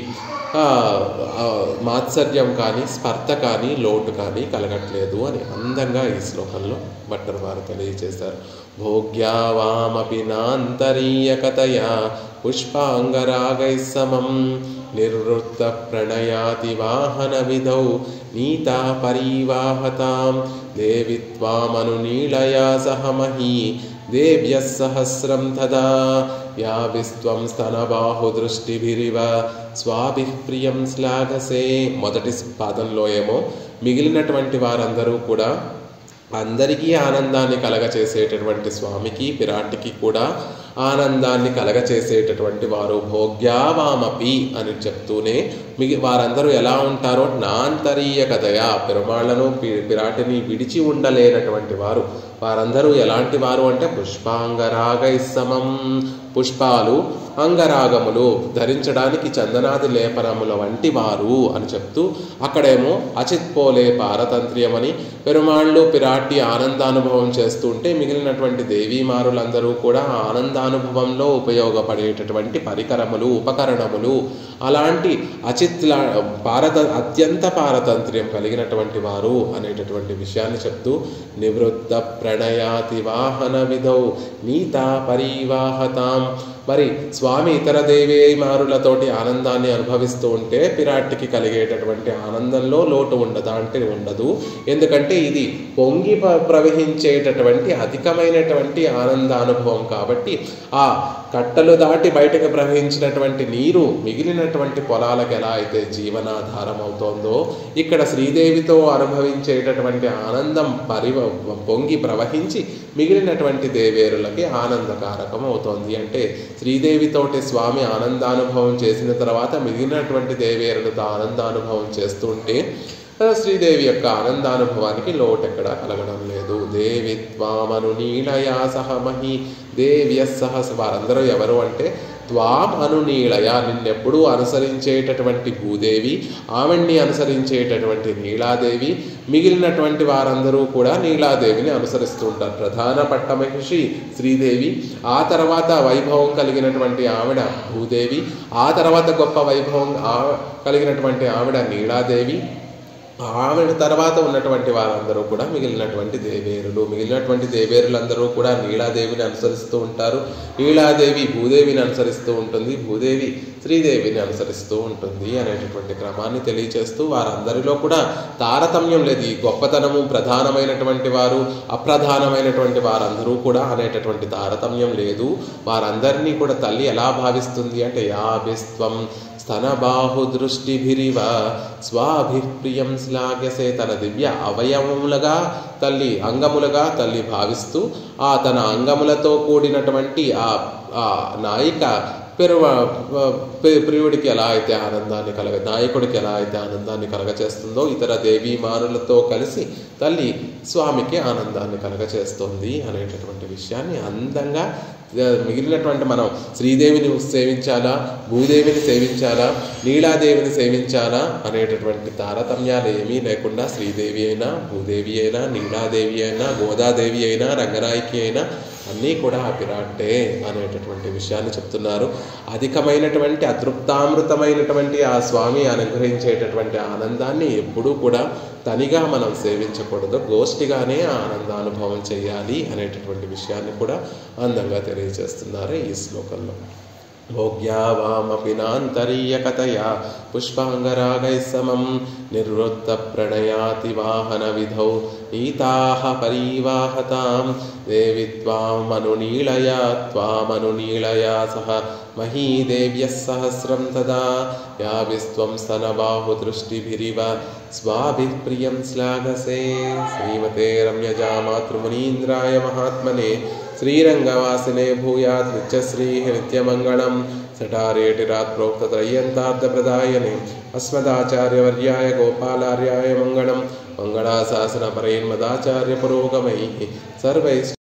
మాత్సర్యం కానీ, స్పర్ధ కానీ, లోటు కానీ కలగట్లేదు అని అందంగా ఈ శ్లోకంలో భట్టర్ వారు తెలియజేశారు. భోగ్యావామపి నాంతరీయకతయా పుష్పాంగరాగై సమం నిర్వృత్త ప్రణయాతి వాహన విధౌ నీతా పరివాహతాం దేవిత్వామను నీళయా సహమహీ దేవ్య సహస్రం తదా యాభిస్త్వం స్తనబాహు దృష్టిభిరివ స్వాభి ప్రియం శ్లాఘసే. మొదటి పాదంలో ఏమో మిగిలినటువంటి వారందరూ కూడా అందరికీ ఆనందాన్ని కలగచేసేటటువంటి స్వామికి, పిరాటికి కూడా ఆనందాన్ని కలగచేసేటటువంటి వారు. భోగ్యావామపి అని చెప్తూనే వారందరూ ఎలా ఉంటారో నాంతరీయ కథయా, పెరుమాళ్లను పిరాటిని విడిచి ఉండలేనటువంటి వారు. వారందరూ ఎలాంటి వారు అంటే పుష్పాంగరాగై సమం, పుష్పాలు అంగరాగములు ధరించడానికి చందనాది లేపనముల వంటి వారు అని చెప్తూ అక్కడేమో అచిత్పోలే పారతంత్ర్యమని పెరుమాళ్ళు పిరాటి ఆనందానుభవం చేస్తుంటే మిగిలినటువంటి దేవీమారులందరూ కూడా ఆనందానుభవంలో ఉపయోగపడేటటువంటి పరికరములు ఉపకరణములు అలాంటి అత్యంత పారతంత్ర్యం కలిగినటువంటి వారు అనేటటువంటి విషయాన్ని చెప్తూ నివృత్త ప్రణయాతి వాహన విధౌ నీతా పరివాహతాం. మరి స్వామి ఇతర దేవీమారులతోటి ఆనందాన్ని అనుభవిస్తూ ఉంటే పిరాట్టికి కలిగేటటువంటి ఆనందంలో లోటు ఉండదా అంటే ఉండదు. ఎందుకంటే ఇది పొంగి ప్రవహించేటటువంటి అధికమైనటువంటి ఆనందానుభవం కాబట్టి ఆ కట్టలు దాటి బయటకు ప్రవహించినటువంటి నీరు మిగిలినటువంటి పొలాలకు ఎలా అయితే జీవనాధారం అవుతోందో ఇక్కడ శ్రీదేవితో అనుభవించేటటువంటి ఆనందం పొంగి ప్రవహించి మిగిలినటువంటి దేవేరులకి ఆనందకారకం అవుతోంది. అంటే శ్రీదేవితోటి స్వామి ఆనందానుభవం చేసిన తర్వాత మిగిలినటువంటి దేవేరులతో ఆనందానుభవం చేస్తుంటే శ్రీదేవి యొక్క ఆనందానుభవానికి లోటెక్కడ కలగడం లేదు. దేవి త్వామను నీళయా సహ మహి దేవ్య సహ, వారందరూ ఎవరు అంటే త్వాం అనునీళయ, నిన్నెప్పుడూ అనుసరించేటటువంటి భూదేవి, ఆవిడ్ని అనుసరించేటటువంటి నీలాదేవి, మిగిలినటువంటి వారందరూ కూడా నీలాదేవిని అనుసరిస్తూ ఉంటారు. ప్రధాన పట్టమహిషి శ్రీదేవి, ఆ తర్వాత వైభవం కలిగినటువంటి ఆవిడ భూదేవి, ఆ తర్వాత గొప్ప వైభవం కలిగినటువంటి ఆవిడ నీలాదేవి, ఆవిడ తర్వాత ఉన్నటువంటి వారందరూ కూడా మిగిలినటువంటి దేవేరులు. మిగిలినటువంటి దేవేరులందరూ కూడా నీలాదేవిని అనుసరిస్తూ ఉంటారు. నీలాదేవి భూదేవిని అనుసరిస్తూ ఉంటుంది, భూదేవి శ్రీదేవిని అనుసరిస్తూ ఉంటుంది అనేటటువంటి క్రమాన్ని తెలియచేస్తూ వారందరిలో కూడా తారతమ్యం లేదు. ఈ గొప్పతనము ప్రధానమైనటువంటి వారు అప్రధానమైనటువంటి వారందరూ కూడా అనేటటువంటి తారతమ్యం లేదు. వారందరినీ కూడా తల్లి ఎలా భావిస్తుంది అంటే యాభిస్త్వం స్తనబాహు దృష్టిభిరివ స్వాభిప్రియం శ్లాఘ్యసే, తన దివ్య అవయవములుగా తల్లి అంగములుగా తల్లి భావిస్తూ ఆ తన అంగములతో కూడినటువంటి ఆ నాయిక ప్రియుడికి ఎలా అయితే ఆనందాన్ని నాయకుడికి ఎలా అయితే ఆనందాన్ని కలగచేస్తుందో ఇతర దేవీమానులతో కలిసి తల్లి స్వామికి ఆనందాన్ని కలగచేస్తుంది అనేటటువంటి విషయాన్ని అందంగా మిగిలినటువంటి మనం శ్రీదేవిని సేవించాలా, భూదేవిని సేవించాలా, నీలాదేవిని సేవించాలా అనేటటువంటి తారతమ్యాలు ఏమీ లేకుండా శ్రీదేవి అయినా భూదేవి అయినా నీలాదేవి అయినా గోదాదేవి అయినా రంగనాయకి అయినా అన్నీ కూడా పిరాట్టే అనేటటువంటి విషయాన్ని చెప్తున్నారు. అధికమైనటువంటి అతృప్తామృతమైనటువంటి ఆ స్వామి అనుగ్రహించేటటువంటి ఆనందాన్ని ఎప్పుడూ కూడా తనిగా మనం సేవించకూడదు, గోష్ఠిగానే ఆ ఆనందానుభవం చేయాలి అనేటటువంటి విషయాన్ని కూడా అందంగా తెలియజేస్తున్నారు ఈ శ్లోకంలో. భోగ్యావామపి నాంతరీయకతయా పుష్పాంగరాగై సమం నిర్వృత్త ప్రణయాతి వాహన విధౌ నీతాః పరివాహతాం దేవి త్వామనునీళయా సహ మహీదేవ్యః సహస్రం తదా యావిస్త్వం స్తనబాహు దృష్టిభిరివ స్వాభిప్రియం శ్లాఘసే. శ్రీమతే రమ్యజా మాతృమునీంద్రాయ మహాత్మనే శ్రీరంగవాసినే భూయాత్ నిత్యశ్రీ నిత్యమంగళం. సటారేటిరాత్ ప్రోక్తత్రయ్యంతార్థప్రదాయనే అస్మదాచార్యవర్యాయ గోపాలార్యాయ మంగళం. మంగళాశాసన పరైర్మదాచార్య పురోగమైః సర్వైః